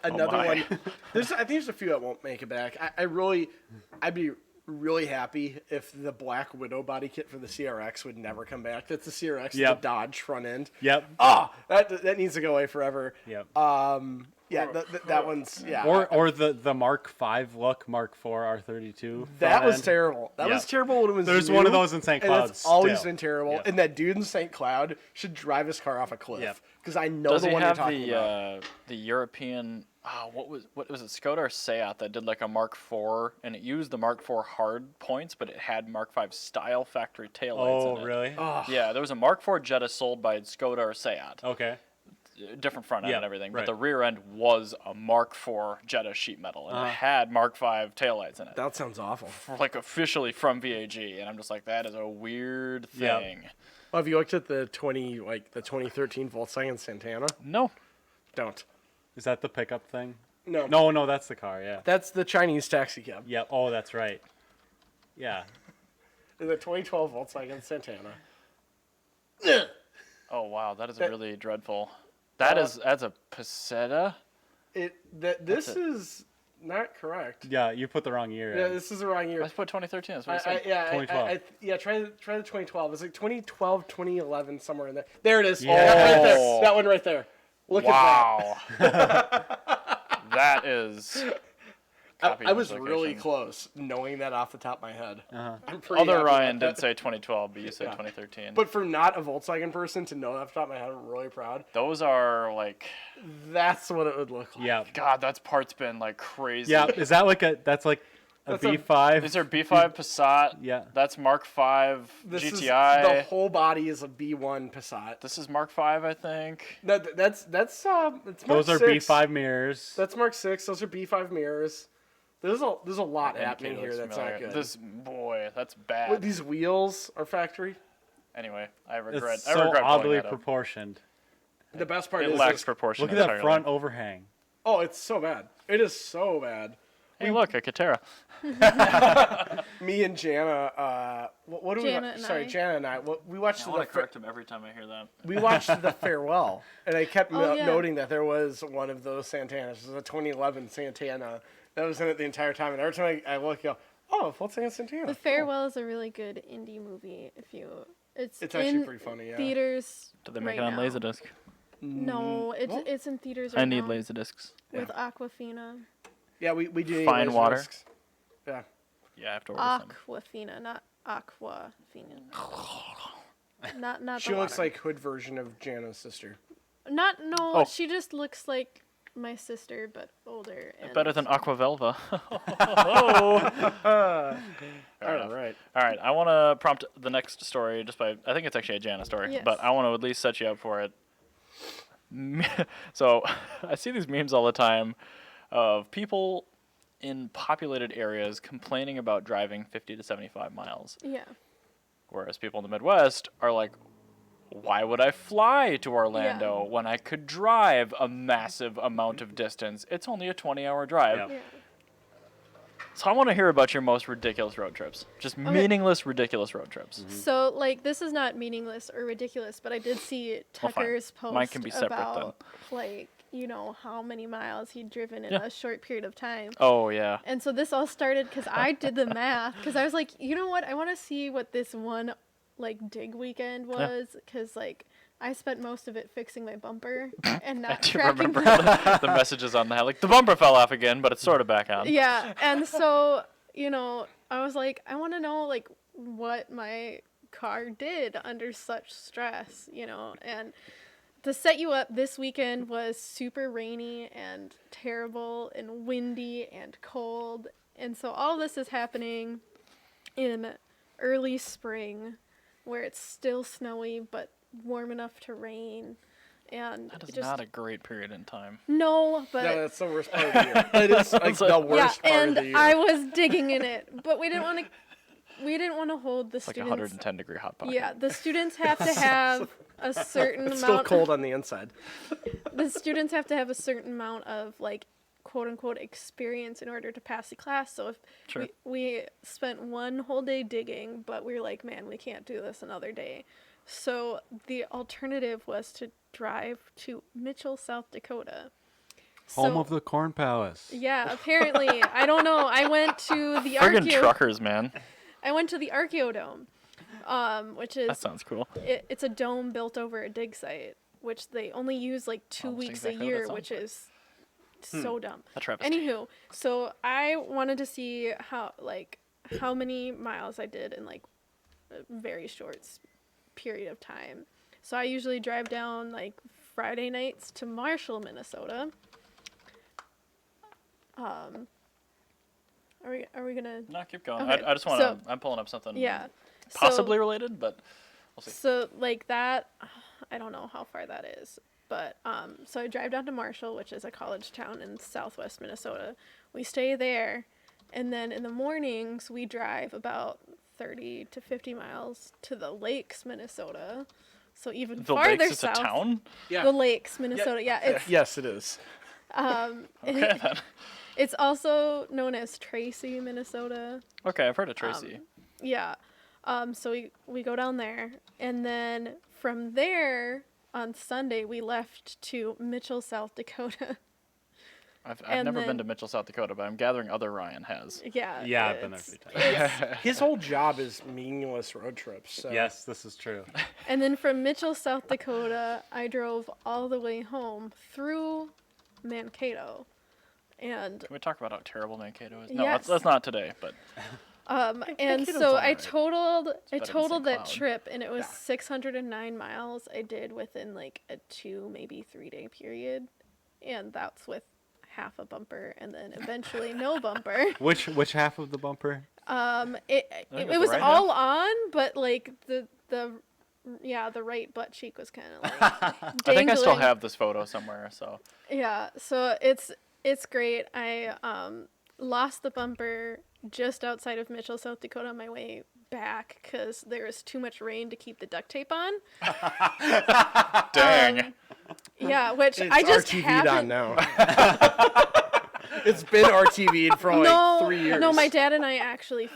Another my. one. I think there's a few that won't make it back. I'd be really happy if the Black Widow body kit for the CRX would never come back. That's the CRX, Yep. the Dodge front end. Yep. Oh, that needs to go away forever. Yep. Yeah, that one's Or the Mark V look, Mark IV R32. That front was end. terrible. That was Yep. terrible when it was There's new, one of those in St. and Cloud it's always still. been terrible. Yep. And that dude in St. Cloud should drive his car off a cliff. Yep. Because I know Does the he one you're have talking about. the European? What was it? Skoda or Seat that did like a Mark IV, and it used the Mark IV hard points, but it had Mark V style factory taillights in Oh, it. really? Oh, Yeah, there was a Mark IV Jetta sold by Skoda or Seat. Okay. Different front end Yeah, and everything, right. but the rear end was a Mark IV Jetta sheet metal, and it had Mark V taillights in it. that sounds awful. Like officially from VAG, and I'm just like, that is a weird Yeah. thing. Well, have you looked at the 2013 Volkswagen Santana? No. Don't. Is that the pickup thing? No. No, that's the car. Yeah. That's the Chinese taxi cab. Yeah. Oh, that's right. Yeah. The 2012 Volkswagen Santana. Oh wow, that is really dreadful. That's a Peseta. This is not correct. Yeah. You put the wrong year. Yeah, in. this is the wrong year. Let's put 2013. That's what I said. 2012. Try the 2012. It's like 2012, 2011, somewhere in there. There it is. Yeah. Right there. Oh. That one right there. Look Wow. That is. at that. I was copy really location. close, knowing that off the top of my head. Uh-huh. I'm pretty Other happy Ryan about did that. say 2012, but you said Yeah. 2013. But for not a Volkswagen person to know that off the top of my head, I'm really proud. Those are like, That's what it would look like. Yeah. God, that's parts been like crazy. Yeah. Is that like that's like a That's a- B5? These are B5 Passat. Yeah. That's Mark V This is GTI. the whole body is a B1 Passat. This is Mark V, I think. No, that's it's Mark Those are 6. B5 mirrors. That's Mark 6. Those are B5 mirrors. There's a lot happening Indicator here looks that's familiar. not good. This boy, that's bad. What, these wheels are factory. Anyway, I regret. It's I so regret pulling oddly that up. proportioned. The best part It is lacks this- proportion. Look at that entirely. front overhang. Oh, it's so bad. It is so bad. Hey, look, a Katera. Me and Jana, what do Jana and Sorry, I. Jana and I. We watched I the want to correct him every time I hear that. we watched the farewell, and I kept Oh, yeah. noting that there was one of those Santanas. It was a 2011 Santana that was in it the entire time. And every time I look, I go, oh, Volkswagen Santana. The Farewell is a really good indie movie. It's actually in pretty funny. Yeah. theaters. Did they make right it on now. Laserdisc? No, it's in theaters right I need now Laserdiscs. with Aquafina. Yeah, we do need Fine water. Laserdiscs. Yeah. Yeah, I have to order some. Aquafina, not Aquafina. not She the looks water. like hood version of Jana's sister. No, Oh. she just looks like my sister but older. And Better than Aquavelva. All enough. right. All right, I want to prompt the next story just by, I think it's actually a Jana story, Yes. but I want to at least set you up for it. So I see these memes all the time of people in populated areas complaining about driving 50 to 75 miles, Yeah. whereas people in the Midwest are like, why would I fly to Orlando when I could drive a massive amount of distance? It's only a 20-hour drive. Yep. Yeah. So I want to hear about your most ridiculous road trips. Just meaningless, ridiculous road trips. So, like, this is not meaningless or ridiculous, but I did see Well, fine. Tucker's post Mine can be separate then. about, like, how many miles he'd driven in Yeah. a short period of time. Oh, yeah. And so this all started because I did the math, because I was like, you know what? I want to see what this one, like, dig weekend was, because, like, I spent most of it fixing my bumper and I not do tracking remember the messages on that. Like, the bumper fell off again, but it's sort of back on. Yeah, and so, I was like, I want to know, like, what my car did under such stress, and to set you up, this weekend was super rainy and terrible and windy and cold, and so all this is happening in early spring, where it's still snowy, but warm enough to rain, and That is just... not a great period in time. No, but... No, that's the worst part of the year. It is like the worst yeah, part and of the year. I was digging in it, but we didn't want to hold the It's like a students. 110-degree hot pocket. Yeah, the students have to have a certain It's still amount. cold on the inside. The students have to have a certain amount of, like, quote unquote experience in order to pass the class. So if Sure. we spent one whole day digging, but we were like, man, we can't do this another day. So the alternative was to drive to Mitchell, South Dakota. Home So- of the Corn Palace. Yeah, apparently. I don't know. I went to the Friggin' truckers, man. I went to the Archaeodome, which That is sounds cool. it's a dome built over a dig site, which they only use like 2 Almost weeks exactly a what it year, sounds which like. is so dumb. A travesty. Anywho, so I wanted to see how many miles I did in like a very short period of time. So I usually drive down like Friday nights to Marshall, Minnesota. Are we gonna? No, keep going. Okay, I just want to. so- I'm pulling up something. Yeah. Possibly related, but we'll see. So like that, I don't know how far that is, but so I drive down to Marshall, which is a college town in southwest Minnesota. We stay there, and then in the mornings we drive about 30 to 50 miles to the Lakes, Minnesota. So even The farther Lakes is a south. town. Yeah. The Lakes, Minnesota. Yeah, it's Yes, it is. Okay, then. it's also known as Tracy, Minnesota. Okay, I've heard of Tracy. Yeah. So we go down there, and then from there on Sunday we left to Mitchell, South Dakota. I've and never been then- to Mitchell, South Dakota, but I'm gathering other Ryan has. Yeah. Yeah, I've been there a it's- few times. His whole job is meaningless road trips. So. Yes, this is true. And then from Mitchell, South Dakota, I drove all the way home through Mankato. And Can we talk about how terrible Mankato is? No, Yes. that's not today, but and Mankato's so I alright. totaled better than totaled St. that Cloud. trip, and it was 609 miles I did within like a 2 maybe 3 day period, and that's with half a bumper and then eventually no bumper. Which half of the bumper? It think it it's was right all on, but like the right butt cheek was kind of like I think I still dangling. have this photo somewhere. So Yeah, so it's great. I lost the bumper just outside of Mitchell, South Dakota on my way back because there was too much rain to keep the duct tape on. dang. Yeah, which It's I just RTV'd haven't. on now. It's been RTV'd for like 3 years. No, my dad and I actually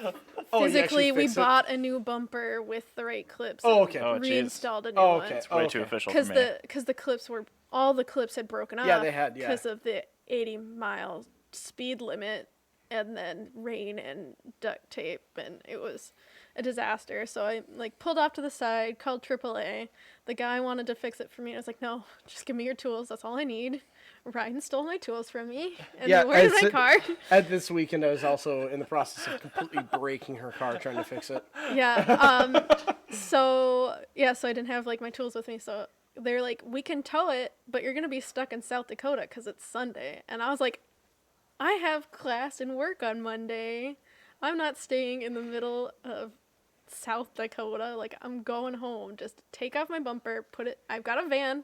Oh, you actually physically we fixed it? bought a new bumper with the right clips. Oh, and okay. Oh, jeez. reinstalled a new Oh, one. okay. It's way too official for Because me. the clips were all the clips had broken off. Yeah, they had, yeah. Because of the 80-mile speed limit, and then rain and duct tape, and it was a disaster. So I like pulled off to the side, called AAA. The guy wanted to fix it for me. I was like, no, just give me your tools. That's all I need. Ryan stole my tools from me, and Yeah, then where's I my said- car? At this weekend, I was also in the process of completely breaking her car trying to fix it. Yeah. So I didn't have like my tools with me. So they're like, we can tow it, but you're gonna be stuck in South Dakota because it's Sunday. And I was like, I have class and work on Monday. I'm not staying in the middle of South Dakota. Like, I'm going home. Just take off my bumper, put it. I've got a van.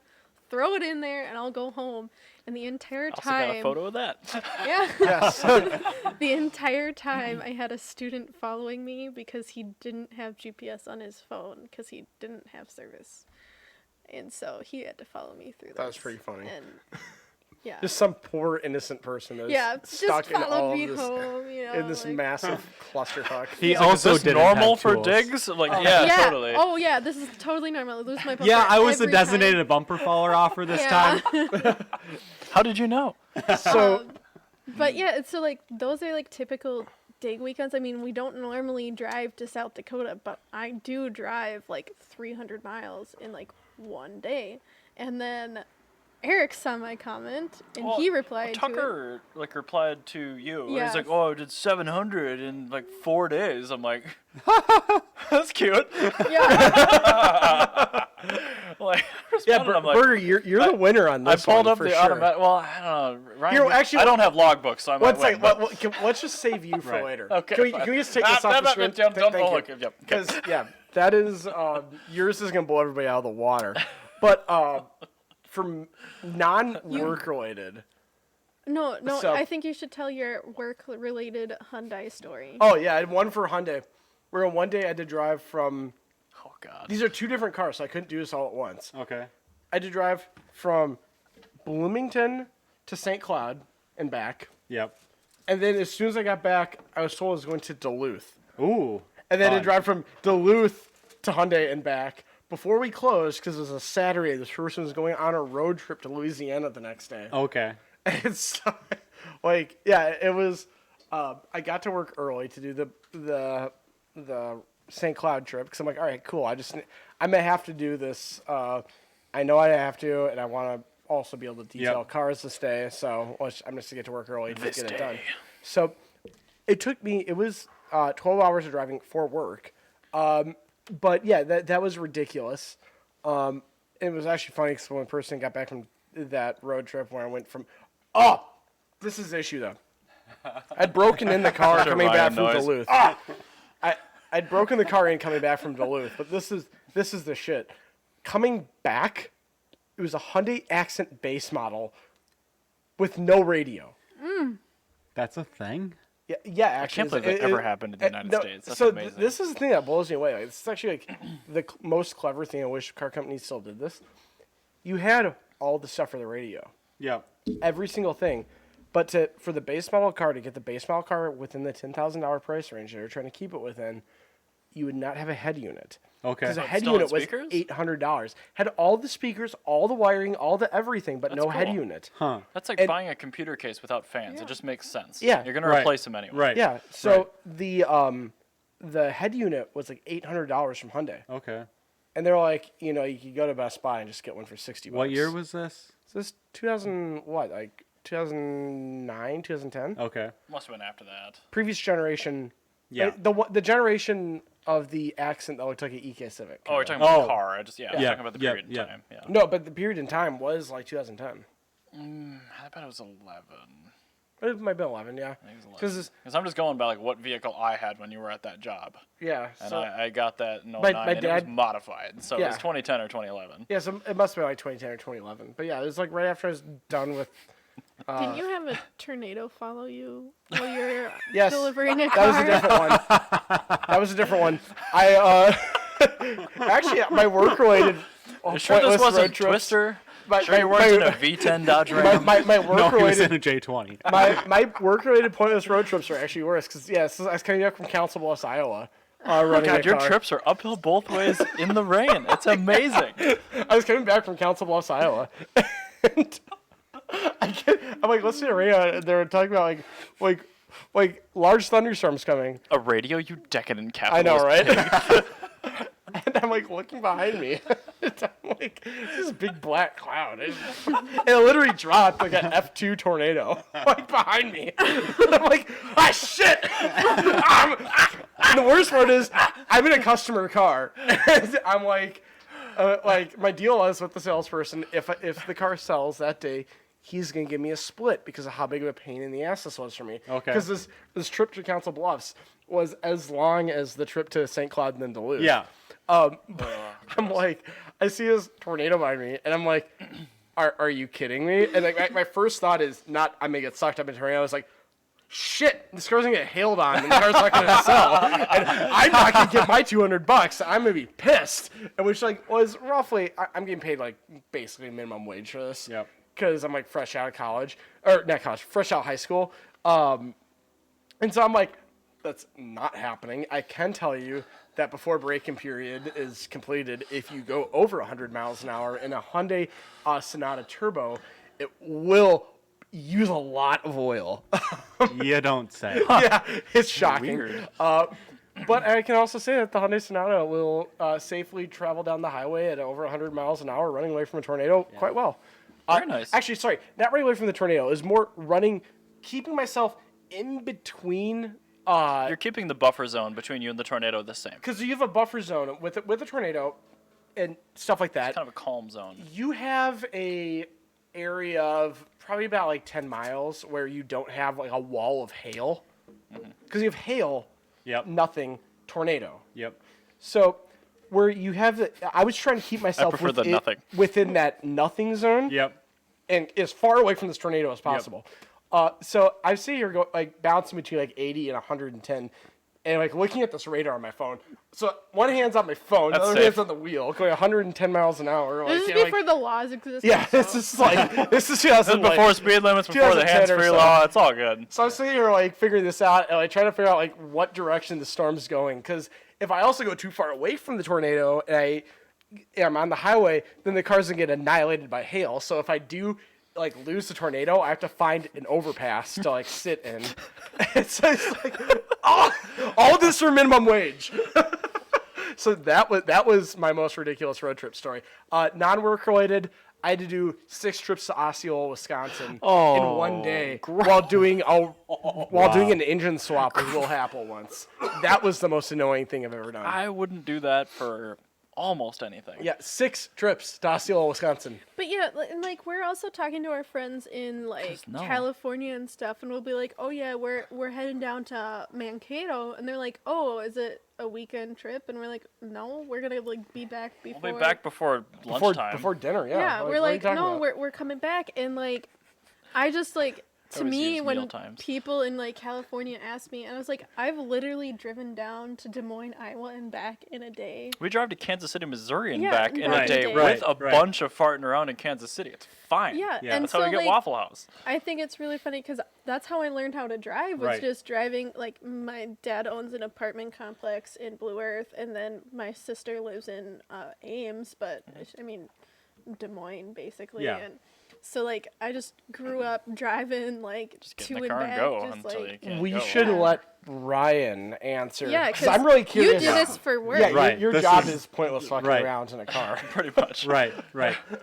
Throw it in there, and I'll go home. And the entire Also got a time, photo of that. yeah. Yes. The entire time I had a student following me because he didn't have GPS on his phone because he didn't have service. And so he had to follow me through this. That was pretty funny. And yeah. Just some poor innocent person that's yeah, just stuck in all followed of me this, home, you know. in this like- massive clusterfuck. He It's like, also is this didn't normal have for tools. digs? I'm like, yeah, totally. Oh yeah, this is totally normal. I lose my bumper. Yeah, I was the every time. designated bumper faller offer this Yeah. time. How did you know? So, But yeah, it's so like those are like typical dig weekends. I mean, we don't normally drive to South Dakota, but I do drive like 300 miles in like one day. And then Eric saw my comment and Well, he replied to it. Tucker like replied to you. Yes. He's like, "Oh, I did 700 in like 4 days." I'm like, "That's cute." Yeah. Like, I yeah, responded, I'm like, Burger, you're the winner on I this pulled one, up for the sure. automatic. Well, I don't know. Ryan, Here, actually, I don't have logbooks, so I might One win. second, but- let's just save you for Right. later. Okay, Can we fine. just take this off the screen? Don't Thank you. look. Yep. Because that is yours is gonna blow everybody out of the water. But from non-work related. No, So- I think you should tell your work-related Hyundai story. Oh yeah, I had one for Hyundai. Where one day I had to drive from. Oh God. These are two different cars, so I couldn't do this all at once. Okay. I had to drive from Bloomington to St. Cloud and back. Yep. And then as soon as I got back, I was told I was going to Duluth. Ooh. And then to fun. drive from Duluth to Hyundai and back. Before we closed, because it was a Saturday, this person was going on a road trip to Louisiana the next day. Okay. And so, like, yeah, it was. I got to work early to do the St. Cloud trip because I'm like, all right, cool. I may have to do this. I know I have to, and I want to also be able to detail cars this day. So I'm just to get to work early to get it done. So it took me. It was 12 hours of driving for work. But yeah, that was ridiculous. It was actually funny because one person got back from that road trip where I went from. Oh, this is the issue though. I'd broken in the car coming back from Duluth. I'd broken the car in coming back from Duluth, but this is the shit. Coming back, it was a Hyundai Accent base model with no radio. That's a thing? Yeah, actually. I can't believe it ever happened in the United States. That's amazing. This is the thing that blows me away. Like, it's actually like the most clever thing. I wish car companies still did this. You had all the stuff for the radio. Yeah. Every single thing. But for the base model car, to get the base model car within the $10,000 price range that you're trying to keep it within, you would not have a head unit. Okay. Because a head Still unit had was speakers? $800. Had all the speakers, all the wiring, all the everything, but That's no head cool. unit. Huh. That's like And- buying a computer case without fans. It just makes sense. Yeah. You're gonna Right. replace them anyway. Right. Yeah. So the head unit was like $800 from Hyundai. Okay. And they're like, you could go to Best Buy and just get one for $60. What year was this? So this 2000 what? Like 2009, 2010? Okay. Must have been after that. Previous generation. Yeah. The generation of the Accent that looked like an EK Civic. Oh, you're talking about Oh. the car. I was Yeah. talking about the Yeah. period in Yeah. time. Yeah. No, but the period in time was like 2010. I bet it was 11. It might have been 11, yeah. I think it was 11. Because Because I'm just going by like what vehicle I had when you were at that job. yeah, And so I got that in 09 my and it was dad- modified. So it Yeah. was 2010 or 2011. yeah, so it must have been like 2010 or 2011. But yeah, it was like right after I was done with. Didn't you have a tornado follow you while you're Yes, delivering a that car? was a different one. That was a different one. I actually my work related. You sure this wasn't Twister? My, Sure you weren't in a V10 Dodge Ram? my No, work he was in related. a J20. My work-related pointless road trips are actually worse because I was coming back from Council Bluffs, Iowa, running God, a your car. trips are uphill both ways in the rain. It's amazing. I was coming back from Council Bluffs, Iowa, and I'm like listening to radio, and they were talking about like large thunderstorms coming. A radio, you decadent I capitalist. know, right? And I'm like looking behind me. And I'm like, this is a big black cloud. And it literally dropped like an F2 tornado like behind me. And I'm like, ah, shit. And the worst part is, I'm in a customer car. And I'm like my deal was with the salesperson, if the car sells that day, he's going to give me a split because of how big of a pain in the ass this was for me. Okay. Because this trip to Council Bluffs was as long as the trip to St. Cloud and then Duluth. Yeah. I'm like, I see this tornado by me, and I'm like, are you kidding me? And like my first thought is not I'm gonna get sucked up in a tornado. I was like, shit, this car's gonna get hailed on, and the car's not gonna sell, and I'm not gonna get my $200. I'm gonna be pissed. And which like was roughly, I'm getting paid like basically minimum wage for this. Yep. Because I'm like fresh out of college, or not college, fresh out of high school. And so I'm like, that's not happening. I can tell you that before braking period is completed, if you go over 100 miles an hour in a Hyundai Sonata Turbo, it will use a lot of oil. You don't say. Yeah, it's shocking. Weird. But I can also say that the Hyundai Sonata will safely travel down the highway at over 100 miles an hour, running away from a tornado quite well. Very nice. Actually, sorry, not running away from the tornado. It was more keeping myself in between. You're keeping the buffer zone between you and the tornado the same. Because you have a buffer zone with a tornado and stuff like that. Kind of a calm zone. You have a area of probably about like 10 miles where you don't have like a wall of hail. Because you have hail, Yep. nothing, tornado. Yep. So where you have I was trying to keep myself prefer the nothing. within that nothing zone. Yep. And as far away from this tornado as possible. So I see you're like bouncing between like 80 and 110, and like looking at this radar on my phone. So one hand's on my phone, the That's other safe. hand's on the wheel, going 110 miles an hour. Like, This is you know, before the laws existed. yeah, so. this is like this is 2000. This is before speed limits, before the 2010 or hands-free so. law. It's all good. So I'm sitting here like figuring this out, and like trying to figure out like what direction the storm's going. Because if I also go too far away from the tornado and I'm on the highway, then the cars gonna get annihilated by hail. So if I do like lose the tornado, I have to find an overpass to like sit in. It's like, all this for minimum wage. So that was my most ridiculous road trip story. Non-work related, I had to do 6 trips to Osceola, Wisconsin in one day while doing an engine swap with Will Happel once. That was the most annoying thing I've ever done. I wouldn't do that for almost anything. Yeah, 6 trips to Osceola, Wisconsin. But yeah, and like we're also talking to our friends in like California and stuff, and we'll be like, "Oh yeah, we're heading down to Mankato," and they're like, "Oh, is it a weekend trip?" And we're like, "No, we're gonna like be back before." We'll be back before lunchtime. Before dinner, yeah. Yeah, we're what are you like, talking "No, about?" we're coming back," and like, I just like. To always me, use when meal times. people in like California ask me, and I was like, I've literally driven down to Des Moines, Iowa, and back in a day. We drive to Kansas City, Missouri, and Yeah, back in right. a day Right, with a bunch of farting around in Kansas City. It's fine. Yeah, Yeah. and That's so how we get like, Waffle House. I think it's really funny because that's how I learned how to drive. Was Right. just driving. Like my dad owns an apartment complex in Blue Earth, and then my sister lives in Ames, but I mean Des Moines basically. Yeah. And so like I just grew up driving like Just get to in the and car and back, go just until like you can't We go. should Yeah. let Ryan answer. yeah, because I'm really curious. You do this for work. Yeah, Right, your this job is- is pointless fucking right. around in a car. Pretty much. Right.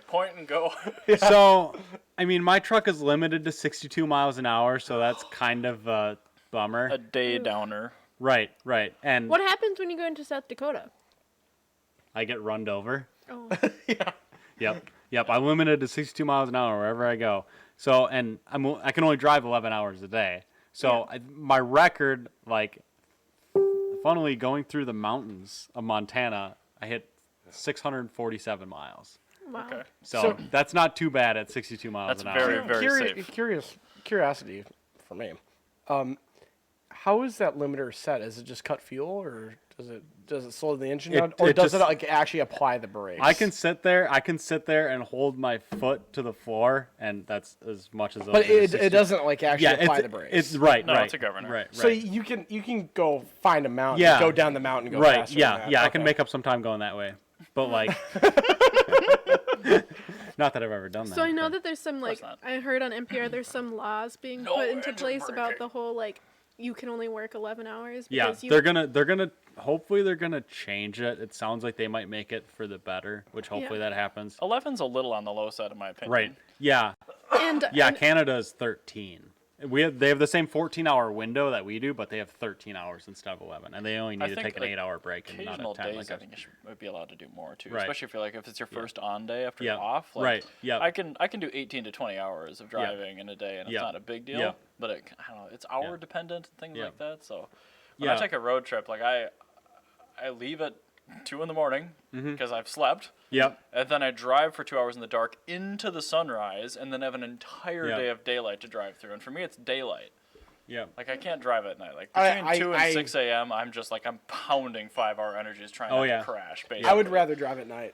Point and go. So, I mean, my truck is limited to 62 miles an hour, so that's kind of a bummer. A day downer. Right. And What happens when you go into South Dakota? I get runned over. Oh, Yep. I'm limited to 62 miles an hour wherever I go. So, and I can only drive 11 hours a day. So, my record, like, funnily going through the mountains of Montana, I hit 647 miles. wow. Okay. So that's not too bad at 62 miles That's an hour. very, very safe. Curiosity for me. How is that limiter set? Is it just cut fuel, or does it slow the engine down, or does it like actually apply the brakes? I can sit there and hold my foot to the floor, and that's as much as. But it doesn't like actually apply the brakes. It's right. No, right. it's a governor. Right. So you can go find a mountain, Yeah. go down the mountain, and go right. faster. Yeah. than that. Yeah. I can Okay. make up some time going that way, but like, not that I've ever done that. So I know but- that there's some like not. I heard on NPR there's some laws being No put into engine place about braking. the whole like you can only work 11 hours. Yeah, Because you, they're gonna. Hopefully, they're gonna change it. It sounds like they might make it for the better, which hopefully that happens. 11's a little on the low side, in my opinion. Right. Yeah. and Yeah. and- Canada is 13. They have the same 14-hour window that we do, but they have 13 hours instead of 11, and they only need to think, take an like, 8-hour break and not Occasional a 10 days, like I us. think you should be allowed to do more too, Right. especially if it's your first on day after Yeah. you're off. Like, Right. Yeah. I can do 18 to 20 hours of driving in a day, and it's Yeah. not a big deal. Yeah. But I don't know, it's hour dependent and things Yeah. like that. So when I take a road trip, like I leave at 2 in the morning because I've slept. Yep. And then I drive for 2 hours in the dark into the sunrise, and then have an entire Yeah. day of daylight to drive through. And for me, it's daylight. Yep. Like I can't drive at night. Like I- between 2 and I- 6 a.m., I'm just like I'm pounding 5-hour energies trying Oh, not yeah. to crash. Basically, I would rather drive at night.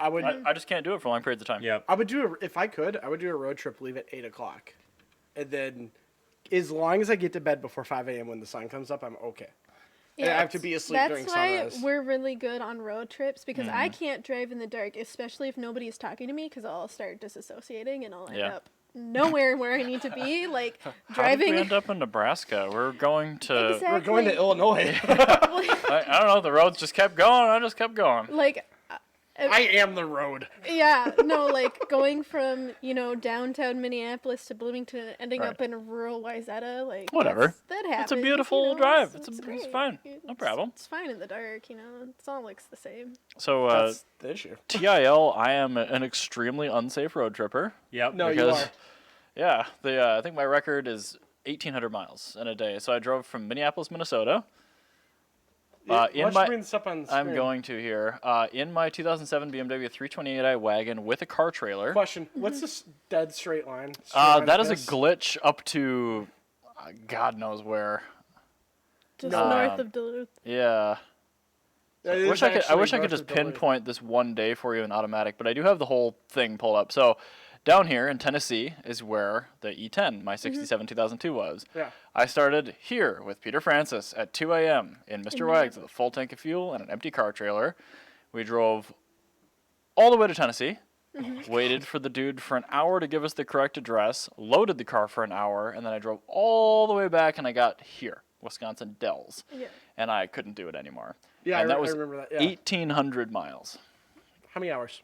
I would. I just can't do it for long periods of time. Yep. I would do if I could. I would do a road trip, leave at 8 o'clock, and then as long as I get to bed before 5 a.m. when the sun comes up, I'm okay. And I have to be asleep that's during why sunrise. we're really good on road trips because I can't drive in the dark, especially if nobody's talking to me, because I'll start disassociating and I'll end Yeah. up nowhere where I need to be. Like How did driving. we end up in Nebraska? We're going to. Exactly. We're going to Illinois. I don't know. The roads just kept going. I just kept going. Like I am the road. yeah, no, like going from downtown Minneapolis to Bloomington, and ending Right. up in rural Wayzata, like Whatever. that happens. It's a beautiful drive. It's great. fine. No problem. It's fine in the dark. It's all looks the same. So That's the issue. TIL, I am an extremely unsafe road tripper. Yep. No, you Because- are. Yeah, I think my record is 1,800 miles in a day. So I drove from Minneapolis, Minnesota. Why don't you bring this up on the I'm screen? going to here. In my 2007 BMW 328i wagon with a car trailer. Question: What's this dead straight line? That is a glitch up to God knows where. Just No. north of Duluth. Yeah. I wish I could just pinpoint this one day for you in automatic, but I do have the whole thing pulled up. So down here in Tennessee is where the E10, my 67 2002 was. Yeah. I started here with Peter Francis at 2 a.m. in Mr. Wags with a full tank of fuel and an empty car trailer. We drove all the way to Tennessee, waited for the dude for an hour to give us the correct address, loaded the car for an hour, and then I drove all the way back and I got here, Wisconsin Dells. Yeah. And I couldn't do it anymore. Yeah, and I that was remember that. Yeah. 1,800 miles. How many hours?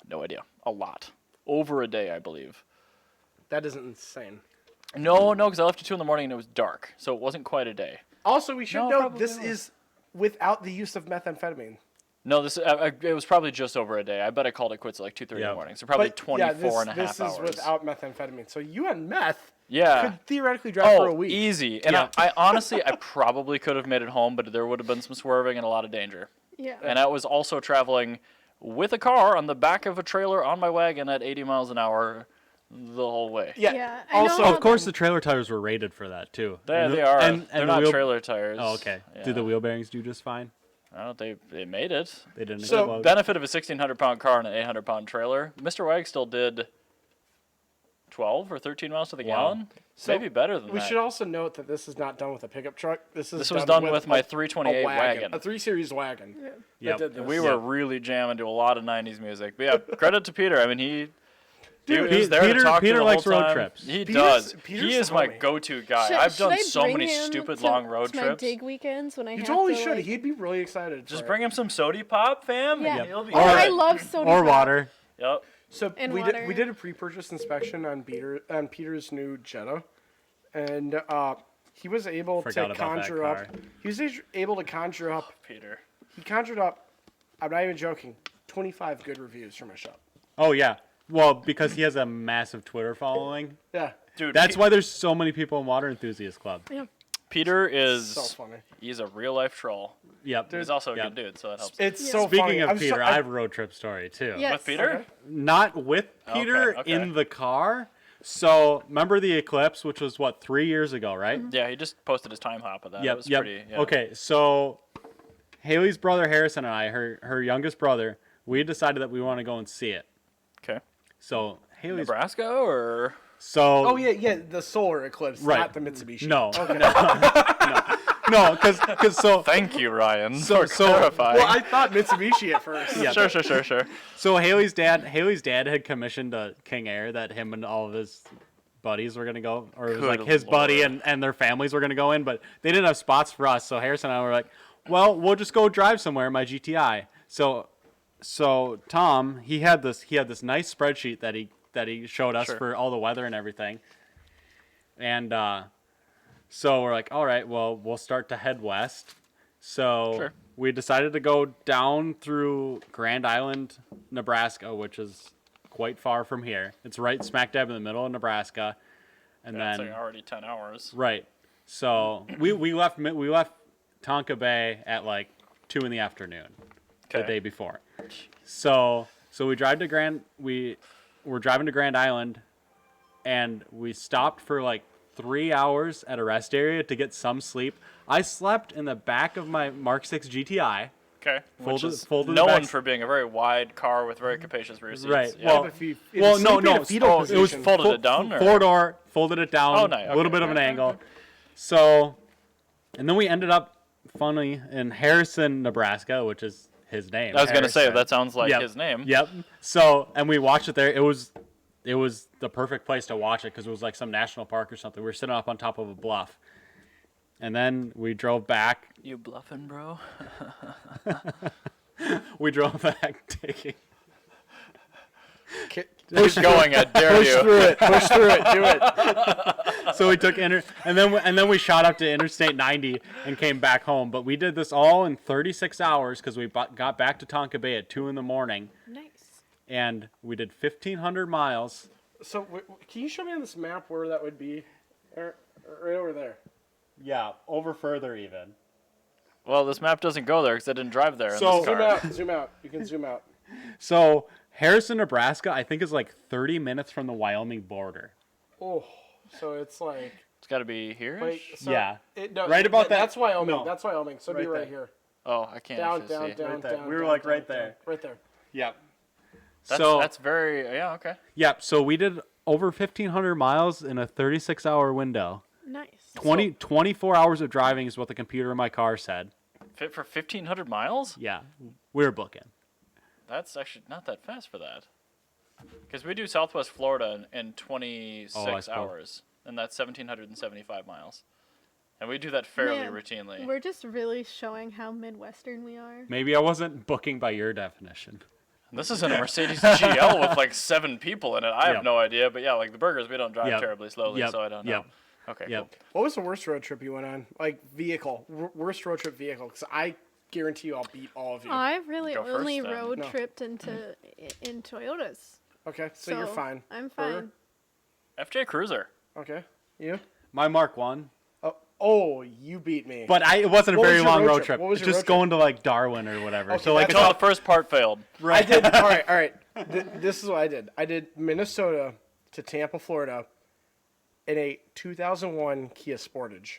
No idea. A lot. Over a day, I believe. That isn't insane. No, because I left at 2 in the morning and it was dark, so it wasn't quite a day. Also, we should No, note probably this not. is without the use of methamphetamine. No, it was probably just over a day. I bet I called it quits at like 2:30 in the morning, so probably But, 24 and a half this hours. is without methamphetamine. So you and meth Yeah. could theoretically drive for a week. Easy. And Yeah. I honestly, I probably could have made it home, but there would have been some swerving and a lot of danger. Yeah. And I was also traveling with a car on the back of a trailer on my wagon at 80 miles an hour the whole way. Yeah. Yeah, I Also, know Of course, the trailer tires were rated for that too. They And the- are. And They're the not wheel- trailer tires. Oh, okay. Yeah. Did the wheel bearings do just fine? I don't know. They made it. They didn't So, explode. Benefit of a 1,600-pound car and an 800-pound trailer. Mr. Wag still did 12 or 13 miles to the Wow. gallon. So, Maybe better than we that. should also note that this is not done with a pickup truck. This was done with my a 328 wagon. A 3 Series wagon. Yeah. Yep. That did this. We were really jamming to a lot of 90s music. But yeah, credit to Peter. I mean, he Dude, was there Peter- to talk Peter to the likes whole road time. trips. He Peter's- does. Peter's He is the my homie. go-to guy. Should- I've should done I so bring many him stupid to- long road to my trips. dig weekends when I You have totally to, should. like- He'd be really excited. Just for bring him some sody pop, fam. Yeah. and he'll be Oh, all I right. love soda Or pop. water. Yep. So And we water. did a pre-purchase inspection on Peter's new Jetta, and he was able Forgot to about that conjure up. car. He was able to conjure up. Peter. He conjured up. I'm not even joking. 25 good reviews from a shop. Oh yeah. Well, because he has a massive Twitter following. Yeah, Dude, That's why there's so many people in Water Enthusiast Club. Yeah. Peter is so funny. he's a real-life troll. Yep. He's also a Yep. good dude, so that helps. It's Yeah. so Speaking funny. of I'm Peter, I have a road trip story too. Yes. With Peter? Okay. Not with Peter Okay. in the car. So remember the eclipse, which was what 3 years ago, right? Yeah, he just posted his time hop of that. It Yep. was Yep. pretty. Yeah. Okay. So Haley's brother Harrison and I, her youngest brother, we decided that we want to go and see it. Okay. So Haley's. Nebraska or So. Oh yeah, the solar eclipse, Right. not the Mitsubishi. No. No. Because so. thank you, Ryan, So- for so- clarifying. Well, I thought Mitsubishi at first. Yeah. Sure. So Haley's dad had commissioned a King Air that him and all of his buddies were gonna go, or it was Good like his buddy Lord. and their families were gonna go in, but they didn't have spots for us. So Harrison and I were like, well, we'll just go drive somewhere in my GTI. So Tom, he had this nice spreadsheet that he showed us Sure. for all the weather and everything, and so we're like, all right, well, we'll start to head west. So Sure. we decided to go down through Grand Island, Nebraska, which is quite far from here. It's right smack dab in the middle of Nebraska, and That's then like already 10 hours. right. So we left Tonka Bay at like 2 in the afternoon the day before. So we drive to we're driving to Grand Island, and we stopped for like 3 hours at a rest area to get some sleep. I slept in the back of my Mark 6 GTI. Okay. Which Folded- is folded known back- for being a very wide car with very capacious rear seats. Right. Yeah. Well, But if you well, no. in a fetal Oh, it was position, folded it down, or? 4-door, folded it down. Oh, nice. A little Okay. bit of an angle. So, and then we ended up, funny, in Harrison, Nebraska, which is his name. I was going to say, Harrison. that sounds like Yep. his name. Yep. So, and we watched it there. It was the perfect place to watch it because it was like some national park or something. We were sitting up on top of a bluff. And then we drove back. You bluffing, bro? We drove back taking. Push going, I dare push you. through it. Push through it. Do it. So we took and then we shot up to Interstate 90 and came back home. But we did this all in 36 hours because we got back to Tonka Bay at 2 in the morning, Nice. and we did 1,500 miles. So can you show me on this map where that would be? Right over there. Yeah, over further even. Well, this map doesn't go there because I didn't drive there in So- this Zoom car. out. Zoom out. You can zoom out. So Harrison, Nebraska, I think is like 30 minutes from the Wyoming border. Oh, so it's like It's got to be here. wait. So Yeah. No, Right about that- That's Wyoming. no. That's Wyoming. So it'd be Right right there. here. Oh, I can't Down, actually down, see. down, Right there. down. We were down, like down, right down. there. Right there. Yep. That's very yeah okay. Yep. So we did over 1,500 miles in a 36-hour window. Nice. 24 hours of driving is what the computer in my car said. Fit for 1,500 miles? Yeah, we were booking. That's actually not that fast for that. Because we do Southwest Florida in 26 cool. hours, and that's 1,775 miles. And we do that fairly Man, routinely. We're just really showing how Midwestern we are. Maybe I wasn't booking by your definition. This isn't a Mercedes GL with like 7 people in it. I have Yep. no idea, but yeah, like the burgers, we don't drive Yep. terribly slowly, Yep. so I don't know. Yep. Okay, Yep. cool. What was the worst road trip you went on? Like vehicle, worst road trip vehicle? Because I guarantee you, I'll beat all of you. I've really Go first, only then. road No. tripped in Toyotas. Okay, so you're fine. I'm Burger? fine. FJ Cruiser. Okay, you? My Mark 1. Oh, you beat me. But it wasn't a What very was your long road road trip? trip. What was It's your just road going to like Darwin or whatever. Okay, So like that's it's Until all, the first part failed. I did. All right. This is what I did. I did Minnesota to Tampa, Florida, in a 2001 Kia Sportage.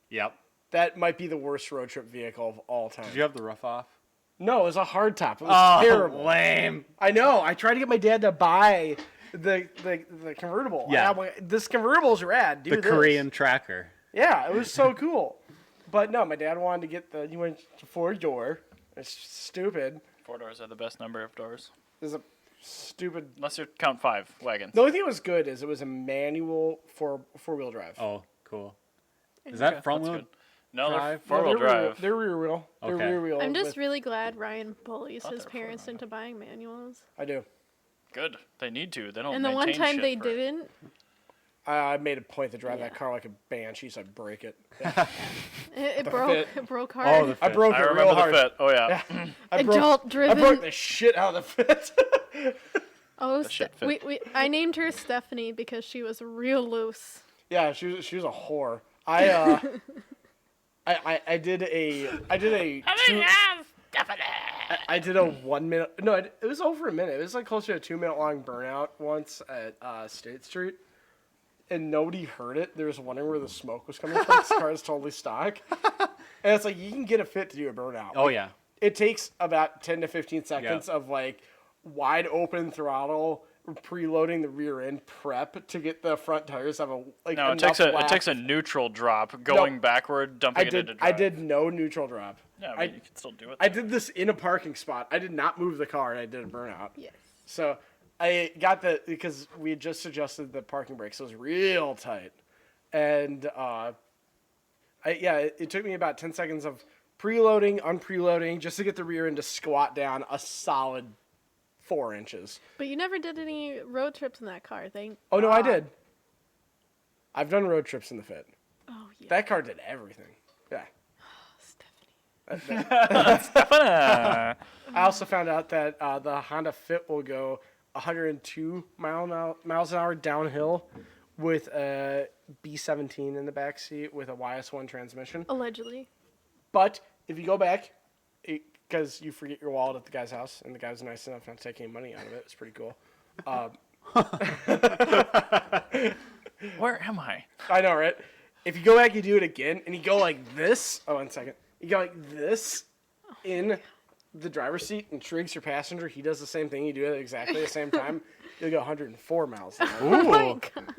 Yep. That might be the worst road trip vehicle of all time. Did you have the roof off? No, it was a hardtop. It was terrible. lame. I know. I tried to get my dad to buy the convertible. Yeah. I'm like, this convertible's rad. Do The this. Korean tracker. Yeah, it was so cool. But no, my dad wanted to get he went to 4-door. It's stupid. 4 doors are the best number of doors. There's a stupid. Unless you count 5 wagons. The only thing that was good is it was a manual four-wheel drive. Oh, cool. Is that front That's wheel? good. No, they're Drive? 4-wheel drive. They're rear wheel. They're Okay. rear wheel. I'm just with- really glad Ryan bullies Thought his they were parents front. into buying manuals. I do. Good. They need to. They don't And the one maintain time shit they for- didn't, I made a point to drive that Yeah. car like a banshee, so I'd break it. it The broke. fit. It broke hard. Oh, the I fit. broke I it remember real the hard. fit. Oh, yeah. I broke, Adult I driven. broke the shit out of the fit. Oh, shit fit. I named her Stephanie because she was real loose. Yeah, she was a whore. I did a I did a 1 minute. No, it was over a minute. It was like closer to a 2 minute long burnout once at State Street, and nobody heard it. They was wondering where the smoke was coming from. This car is totally stock, and it's like you can get a fit to do a burnout. Oh yeah. It takes about 10 to 15 seconds of like wide open throttle, preloading the rear end prep to get the front tires have a like. No, it enough takes a neutral drop, going backward, dumping it into drive. I did no neutral drop. Yeah, I mean, you can still do it. I did this in a parking spot. I did not move the car, and I did a burnout. Yes. So I got because we had just adjusted the parking brake, so it was real tight. And it took me about 10 seconds of preloading, unpreloading, just to get the rear end to squat down a solid 4 inches. But you never did any road trips in that car, thank Oh, no, I God. did. I've done road trips in the Fit. Oh, yeah. That car did everything. Yeah. Stephanie. I also found out that the Honda Fit will go 102 miles an hour downhill with a B17 in the back seat with a YS1 transmission. Allegedly. But if you go back, because you forget your wallet at the guy's house, and the guy was nice enough not to take any money out of it, it's pretty cool. Where am I? I know, right? If you go back, you do it again, and you go like this. Oh, 1 second. You go like this in the driver's seat and shrinks your passenger. He does the same thing. You do it at exactly the same time. You'll go 104 miles an hour. Oh my God.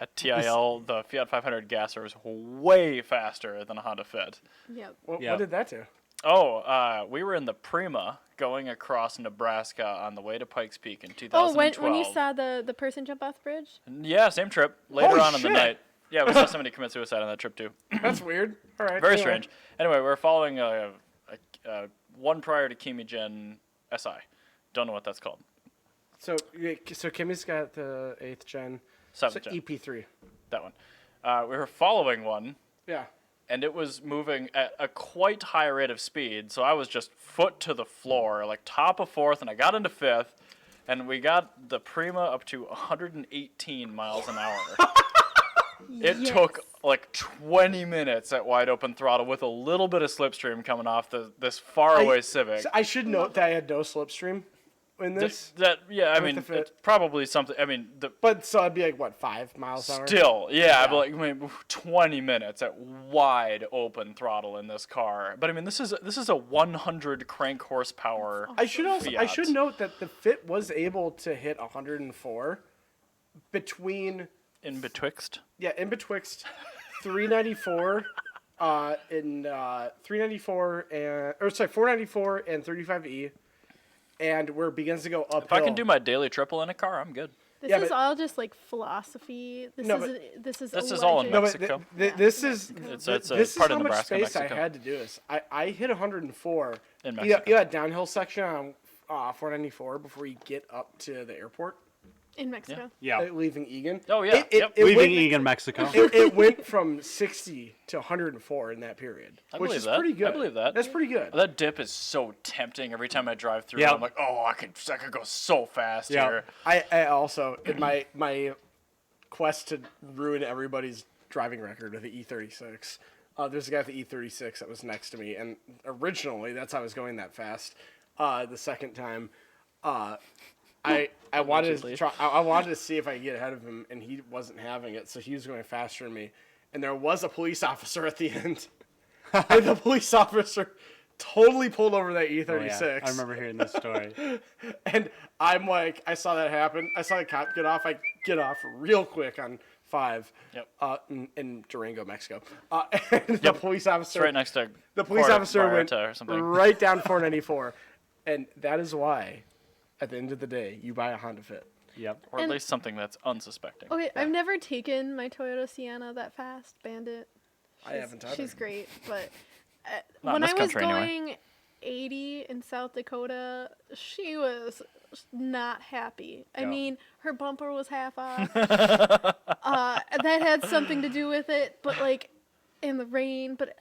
At TIL, the Fiat 500 gasser is way faster than a Honda Fit. Yep. What Yep. did that do? Oh, we were in the Prima going across Nebraska on the way to Pikes Peak in Oh, 2012. when you saw the person jump off the bridge? Yeah, same trip. Later Holy on in the shit. night. Yeah, we saw somebody commit suicide on that trip too. That's weird. All right. Very anyway. strange. Anyway, we're following one prior to Kimi Gen SI. Don't know what that's called. So Kimmy's got the 8th gen. 7th So gen. EP3. That one. We were following one, Yeah. and it was moving at a quite high rate of speed. So I was just foot to the floor, like top of 4th, and I got into 5th, and we got the Prima up to 118 miles an hour. It Yes. took like 20 minutes at wide open throttle with a little bit of slipstream coming off this faraway Civic. So I should note that I had no slipstream in this. Yeah, I With mean, the Fit. it's probably something. I mean, But so I'd be like, what, 5 miles an hour? still, yeah, but like, I mean, 20 minutes at wide open throttle in this car. But I mean, this is a 100 crank horsepower. I should Fiat. note that the Fit was able to hit 104 between in betwixt. in betwixt 394 494 and 35E and where it begins to go uphill. If I can do my daily triple in a car, I'm good. This Yeah, is but- all just like philosophy. This No, is this is This is all in No, alleged. but Mexico. this is It's this a is part how of much Nebraska, space I Mexico. had to do this. I hit 104. In You Mexico. got downhill section on 494 before you get up to the airport, in Mexico. Yeah. leaving Egan. Oh, yeah, yep. Leaving went, Egan, Mexico. it went from 60 to 104 in that period, I which believe is that. pretty good. I believe that. That's pretty good. That dip is so tempting every time I drive through. Yep. I'm like, oh, I could go so fast Yep. here. I also, in my quest to ruin everybody's driving record with the E36, there's a guy with the E36 that was next to me, and originally that's how I was going that fast. The second time, I wanted to Allegedly. try. I wanted to see if I could get ahead of him, and he wasn't having it, so he was going faster than me. And there was a police officer at the end, and the police officer totally pulled over that E36. Oh, yeah. I remember hearing this story. And I'm like, I saw that happen. I saw the cop get off. I get off real quick on 5. Yep. In Durango, Mexico. And the police officer. It's right next to The police Puerto officer went Vallarta or something. right down 494, and that is why, at the end of the day, you buy a Honda Fit. Yep. Or at And- least something that's unsuspecting. Okay, I've never taken my Toyota Sienna that fast, Bandit. I haven't either. She's great, but Not in when this I was country, anyway. going 80 in South Dakota, she was not happy. I Yeah. mean, her bumper was half off. That had something to do with it, but like in the rain. But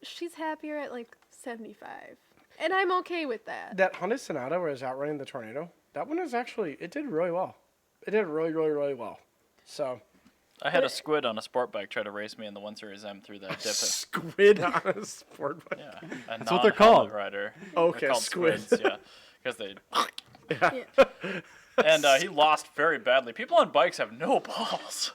she's happier at like 75, and I'm okay with that. That Honda Sonata where I was outrunning the tornado, that one was actually, it did really well. It did really, really, really well. So, I had a squid on a sport bike try to race me in the 1 Series M through that dip. squid on a sport bike. Yeah, a That's what they're non-helmet called. Rider. Okay, They're called squids. squids. Yeah, because they. Yeah. And he lost very badly. People on bikes have no balls.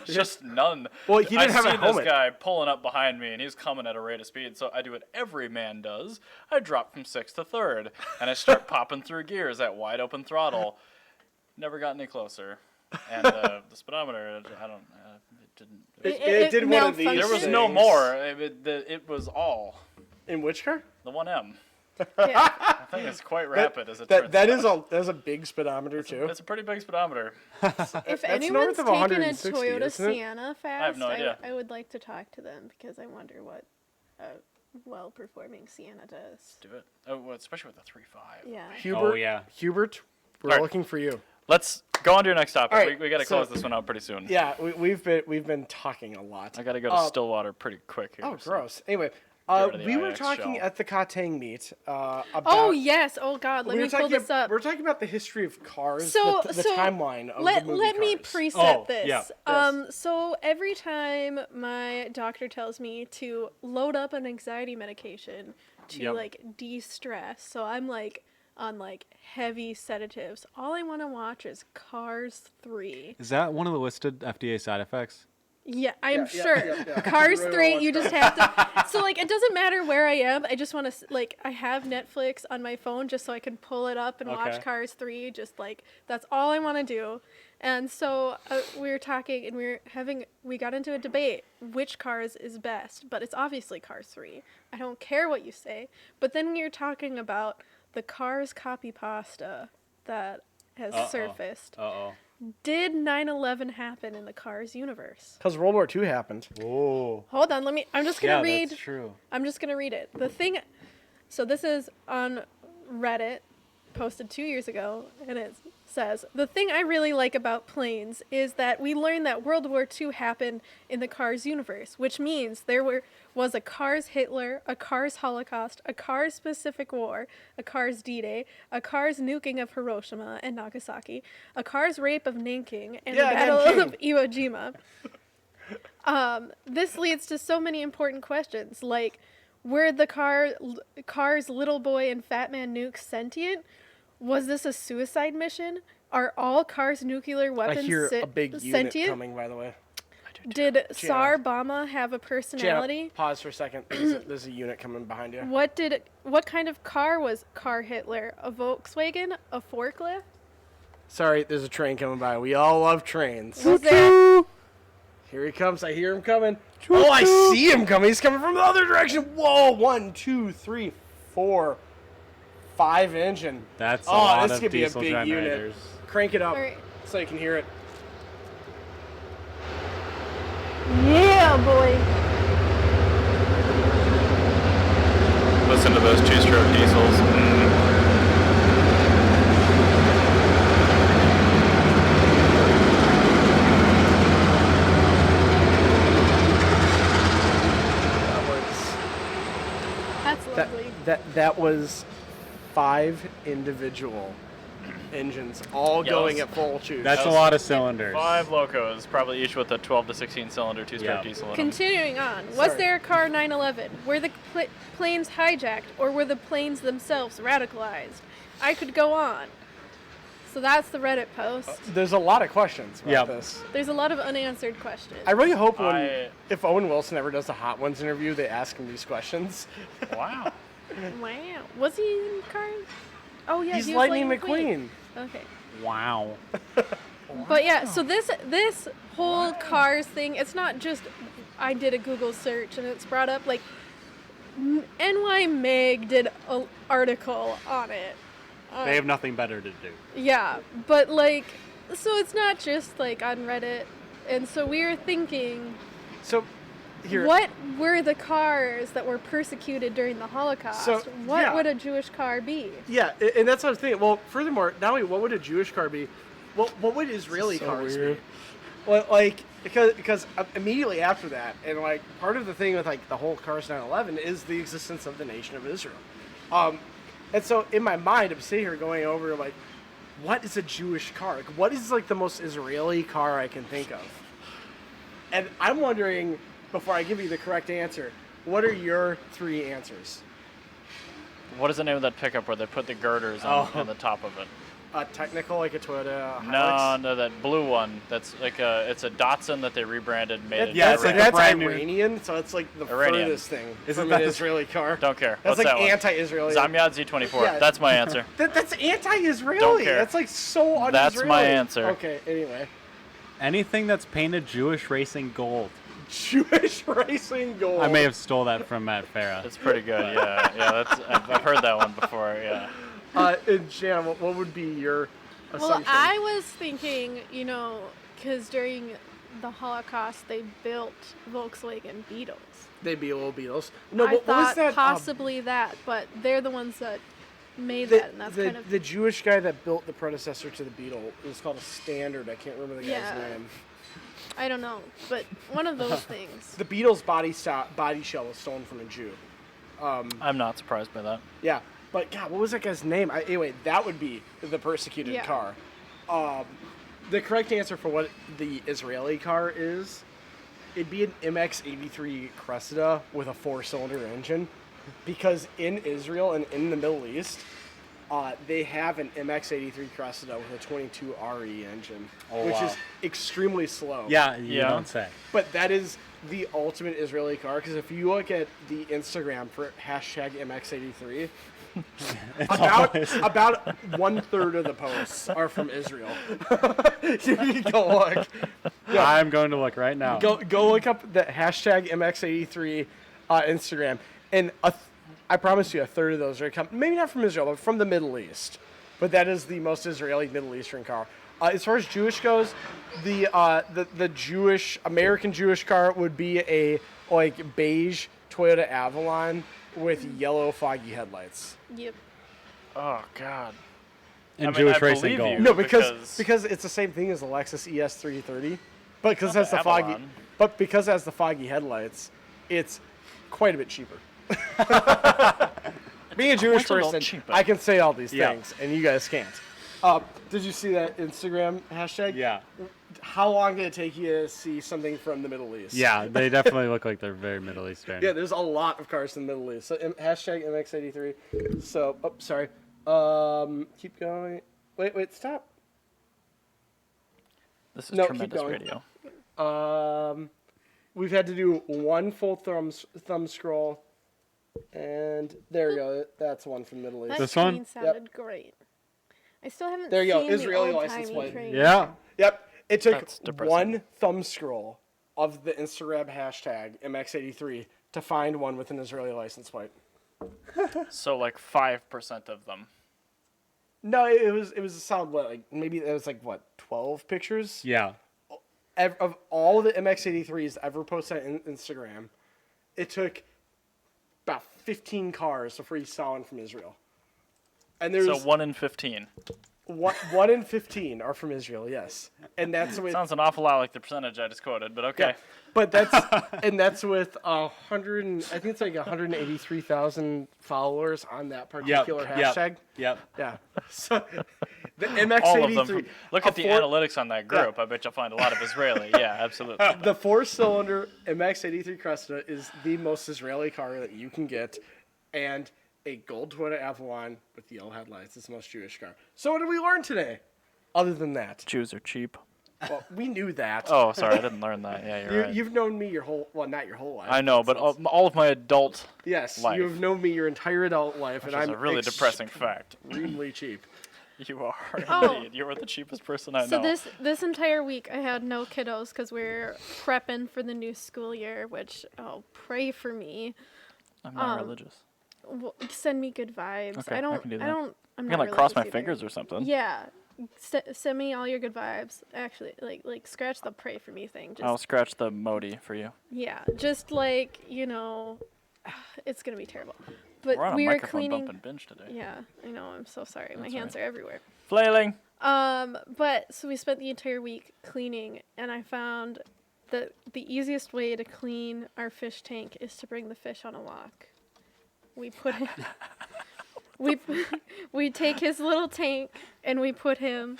Just none. Well, he didn't have a I see helmet. this guy pulling up behind me, and he's coming at a rate of speed. So I do what every man does. I drop from 6th to 3rd, and I start popping through gears at wide open throttle. Never got any closer. And the speedometer, I don't. It didn't. It did one of these. malfunctioned. There was no things. more. It was all In which car? the 1M. Yeah. I think it's quite rapid as it turns That out. is a big speedometer too. It's a pretty big speedometer. If That's anyone's north of taken a 160, Toyota isn't it? Sienna fast, have no idea. I would like to talk to them because I wonder what a well-performing Sienna does. Do it. Oh, well, especially with the 3.5. Yeah. Hubert, yeah. Hubert, we're All right. looking for you. Let's go on to your next topic. All right, We got to so- close this one out pretty soon. Yeah, we've been talking a lot. I got to go to Stillwater pretty quick here. Oh, so- gross. Anyway, rid of the we were IX talking shell. at the Katang meet about. Oh yes! Oh God! Let we me were pull talking this up. We're talking about the history of cars, So, the timeline of let the movie let me Cars. preset Oh, this. yeah. So every time my doctor tells me to load up an anxiety medication to Yep. like de-stress, so I'm like on like heavy sedatives. All I want to watch is Cars 3. Is that one of the listed FDA side effects? Yeah, I'm Yeah, sure. yeah. Cars You really 3, wanna you watch just have to. So, like, it doesn't matter where I am. I just want to, like, I have Netflix on my phone just so I can pull it up and watch Okay. Cars 3. Just, like, that's all I want to do. And so we were talking and we got into a debate which Cars is best. But it's obviously Cars 3. I don't care what you say. But then we were talking about the Cars copy pasta that has surfaced. Uh-oh. Did 9/11 happen in the Cars universe? Because World War II happened. Oh. Hold on, I'm just gonna Yeah, read. that's true. I'm just gonna read it. So this is on Reddit, posted 2 years ago, and it says, "The thing I really like about planes is that we learned that World War II happened in the Cars universe, which means there was a Cars Hitler, a Cars Holocaust, a Cars Pacific War, a Cars D-Day, a Cars nuking of Hiroshima and Nagasaki, a Cars rape of Nanking, and Yeah, the Battle Nanking. of Iwo Jima." This leads to so many important questions, like, were the Cars Little Boy and Fat Man nukes sentient? Was this a suicide mission? Are all Cars nuclear I weapons hear a big unit sentient? coming, by the way. Did Tsar Bama have a personality? Janet, pause for a second. There's a unit coming behind you. What kind of car was Car Hitler? A Volkswagen? A forklift? Sorry, there's a train coming by. We all love trains. Was there Here he comes. I hear him coming. Oh, I see him coming. He's coming from the other direction. Whoa, 1, 2, 3, 4, 5 engine. That's a lot this of could be a diesel big generators. unit. Crank it up All right. so you can hear it. Yeah, boy. Listen to those 2-stroke diesels. That's lovely. That was 5 individual engines all going at full choose. That's a lot of cylinders. 5 locos, probably each with a 12 to 16 cylinder 2-stroke diesel in them. Continuing on, was Sorry. there a car 9/11? Were the planes hijacked, or were the planes themselves radicalized? I could go on. So that's the Reddit post. There's a lot of questions about this. There's a lot of unanswered questions. I really hope if Owen Wilson ever does a Hot Ones interview, they ask him these questions. Wow. Wow. Was he in Cars? Oh yeah, He's he was Lightning McQueen. Okay. Wow. But yeah, so this whole Cars thing, it's not just I did a Google search and it's brought up like NY Meg did an article on it. They have nothing better to do. Yeah, but like, so it's not just like on Reddit, and so we were thinking, So, here. what were the cars that were persecuted during the Holocaust? So, what yeah. would a Jewish car be? Yeah, and that's what I was thinking. Well, furthermore, not only what would a Jewish car be, what would Israeli cars be? Well, like, because immediately after that, and like part of the thing with like the whole Cars 9/11 is the existence of the nation of Israel. And so in my mind, I'm sitting here going over like, what is a Jewish car? Like, what is like the most Israeli car I can think of? And I'm wondering, before I give you the correct answer, what are your 3 answers? What is the name of that pickup where they put the girders on the top of it? Technical, like a Toyota No, Hilux? that blue one. That's like it's a Datsun that they rebranded, made in Yeah, it's like Iran. a brand new- Iranian, so it's like the Iranian. furthest thing Isn't from that an the- Israeli car. Don't care. That's What's like that one? anti-Israeli. Zamyad Z24. Yeah. That's my answer. That's anti-Israeli. Don't care. That's like so un-Israeli. That's my answer. Okay, anyway. Anything that's painted Jewish racing gold. Jewish racing gold. I may have stole that from Matt Farah. That's pretty good. Yeah. I've heard that one before. Yeah. And Jan, what would be your Well, assumption? I was thinking, because during the Holocaust they built Volkswagen Beetles. They'd be little Beatles. No, I but what was thought that? possibly that, but they're the ones that made that, and that's kind of the Jewish guy that built the predecessor to the Beetle. It was called a Standard. I can't remember the guy's Yeah. name. I don't know, but one of those things. The Beetle's body shell was stolen from a Jew. I'm not surprised by that. Yeah, but God, what was that guy's name? Anyway, that would be the persecuted Yeah. car. The correct answer for what the Israeli car is, it'd be an MX-83 Cressida with a 4-cylinder engine, because in Israel and in the Middle East, they have an MX-83 Cressida with a 22 RE engine, which wow. is extremely slow. Yeah, you Yeah. don't say. But that is the ultimate Israeli car, because if you look at the Instagram for hashtag MX83, about 1/3 of the posts are from Israel. You can go look. Yeah. I'm going to look right now. Go look up the hashtag MX83 Instagram, and I promise you 1/3 of those are maybe not from Israel, but from the Middle East. But that is the most Israeli Middle Eastern car. As far as Jewish goes, the American Jewish car would be a like beige Toyota Avalon with yellow foggy headlights. Yep. Oh God. And I mean, Jewish I racing believe gold. you. No, because it's the same thing as the Lexus ES330, but because it has the foggy, Avalon. but because it has the foggy headlights, it's quite a bit cheaper. Being a Jewish Quite a lot person, cheaper. I can say all these Yeah. things, and you guys can't. Did you see that Instagram hashtag? Yeah. How long did it take you to see something from the Middle East? Yeah, they definitely look like they're very Middle Eastern. Yeah, there's a lot of cars in the Middle East. So hashtag MX83. So, sorry. Keep going. Wait, stop. This is No, keep tremendous going. radio. We've had to do one full thumb scroll, and there we go. That's one from the Middle East. That This one? train sounded great. I still haven't There you go, seen Israeli the license old-timey plate. train. Yeah. Yep, it took That's depressing. one thumb scroll of the Instagram hashtag MX83 to find one with an Israeli license plate. So like 5% of them. No, it was a solid what, like maybe it was like what 12 pictures Yeah. of all the MX-83s ever posted on Instagram. It took about 15 cars before you saw one from Israel. And there's So 1 in 15. one in 15 are from Israel, yes, and that's with Sounds an awful lot like the percentage I just quoted, but okay. yeah, but that's with 100 and I think it's like 183,000 followers on that particular hashtag. Yep. Yeah, so the All of MX-83. them. Look at the analytics on that group. I bet you'll find a lot of Israeli. Yeah, absolutely. The 4-cylinder MX-83 Cresta is the most Israeli car that you can get, and a gold Toyota Avalon with yellow headlights is the most Jewish car. So what did we learn today? Other than that, Jews are cheap. well, we knew that. Oh, sorry, I didn't learn that. Yeah, you're right. You've known me your whole, well, not your whole life. I know, but all of my adult yes, life. you have known me your entire adult life, which and is I'm a really depressing fact. extremely cheap. You are Oh. indeed. You are the cheapest person I So know. this entire week I had no kiddos because we're prepping for the new school year. Which pray for me. I'm not religious. Send me good vibes. Okay, I don't. I can do that. I don't. I'm I'm not gonna like cross my religious either. fingers or something. Yeah. Send me all your good vibes. Actually, like scratch the pray for me thing. Just I'll scratch the Modi for you. yeah, just like it's gonna be terrible. But We're on a we were microphone cleaning. bump and binge today. Yeah, I know. I'm so sorry. My That's hands right. are everywhere. Flailing. But so we spent the entire week cleaning, and I found that the easiest way to clean our fish tank is to bring the fish on a walk. We put him. We take his little tank and we put him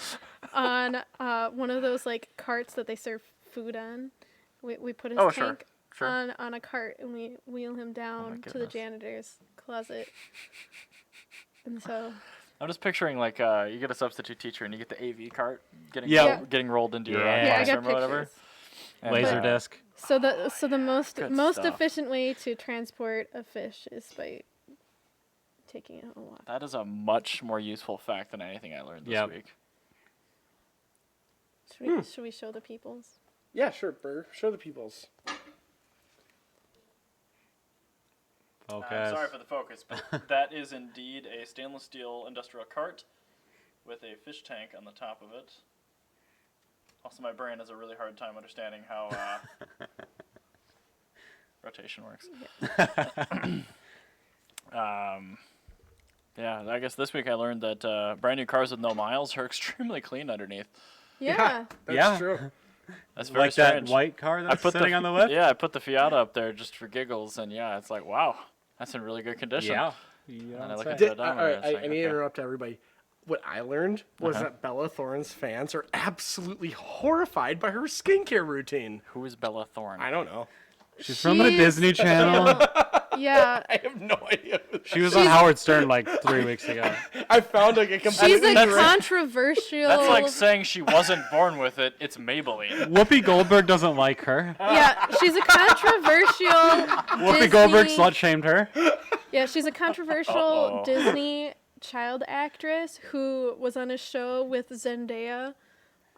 on one of those like carts that they serve food on. We put his Oh, sure. tank Sure. on a cart and we wheel him down to the goodness. janitor's closet. And so I'm just picturing like you get a substitute teacher and you get the AV cart getting Yeah. getting rolled into your Yeah. yeah, I got classroom or whatever. pictures. And, Laser uh, disc. So the most Good most stuff. efficient way to transport a fish is by taking it on a walk. That is a much more useful fact than anything I learned this Yep. week. Should we show the peoples? Yeah, sure, Burr. Show the peoples. Okay. I'm sorry for the focus, but that is indeed a stainless steel industrial cart with a fish tank on the top of it. Also, my brain has a really hard time understanding how rotation works. Yeah, I guess this week I learned that brand new cars with no miles are extremely clean underneath. Yeah. That's Yeah. true. That's very Like strange. that white car I that's put sitting on the lift? Yeah, I put the Fiat up there just for giggles, and yeah, it's like, wow, that's in really good condition. Yeah. And I look Yeah. at the All odometer, right, it's I like, need to okay. interrupt everybody. What I learned was that Bella Thorne's fans are absolutely horrified by her skincare routine. Who is Bella Thorne? I don't know. She's from the Disney Channel. Yeah. I have no idea. She was on Howard Stern like 3 weeks ago. I found like a She's completely a controversial. That's like saying she wasn't born with it. It's Maybelline. Whoopi Goldberg doesn't like her. Yeah, she's a controversial. Whoopi Disney, Goldberg slut shamed her. Yeah, she's a controversial Uh-oh. Disney child actress who was on a show with Zendaya.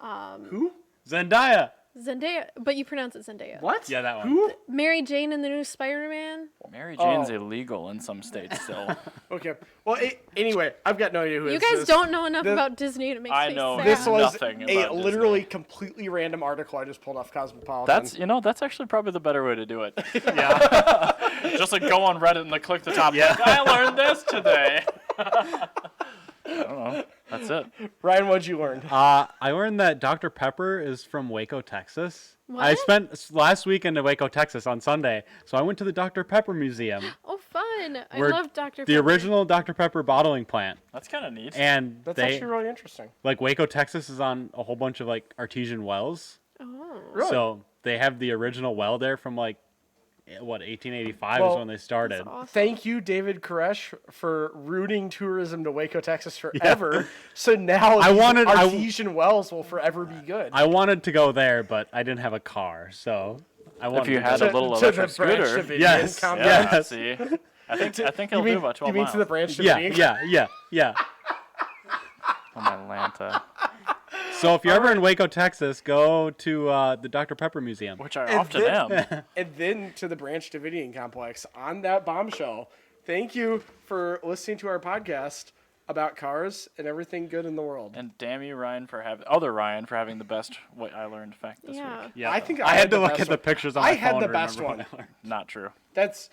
Who? Zendaya. Zendaya, but you pronounce it Zendaya. What? Yeah, that one. Who? Mary Jane in the new Spider-Man. Mary Jane's Oh. illegal in some states still. Okay. Well, anyway, I've got no idea who You is guys this. don't know enough This- about Disney, and it makes I me know sad. This was Nothing a about literally Disney. completely random article I just pulled off Cosmopolitan. That's actually probably the better way to do it. Yeah. Just like go on Reddit and like click the top. Yeah. Like, I learned this today. I don't know. That's it. Ryan, what'd you learn? I learned that Dr. Pepper is from Waco, Texas. I What? spent last weekend in Waco, Texas on Sunday, so I went to the Dr. Pepper Museum, Oh, fun! I Where love Dr. the Pepper. original Dr. Pepper bottling plant. That's kind of neat. And That's they, actually really interesting. like Waco, Texas is on a whole bunch of like artesian wells. Oh. Really? So they have the original well there from like, 1885 Well, is when they started. That's awesome. Thank you, David Koresh, for rooting tourism to Waco, Texas forever. So now I these wanted- I- artesian wells will forever be good. I wanted to go there, but I didn't have a car, so I wanted If you to had go a there. little to electric the Branch scooter. Davidian Yes, complex. Yeah, Yes. see. I think You I'll mean, do about 12 you mean miles. to the Branch Yeah, Davidian? yeah. From Atlanta, So if you're ever in Waco, Texas, go to the Dr. Pepper Museum. which I And often then- am. And then to the Branch Davidian complex. On that bombshell, Thank you for listening to our podcast about cars and everything good in the world. And damn you, Ryan, for having the best what I learned fact this week. Yeah, I think I had to the look best at the one. pictures on my I had phone the to best remember one. what I learned. Not true. That's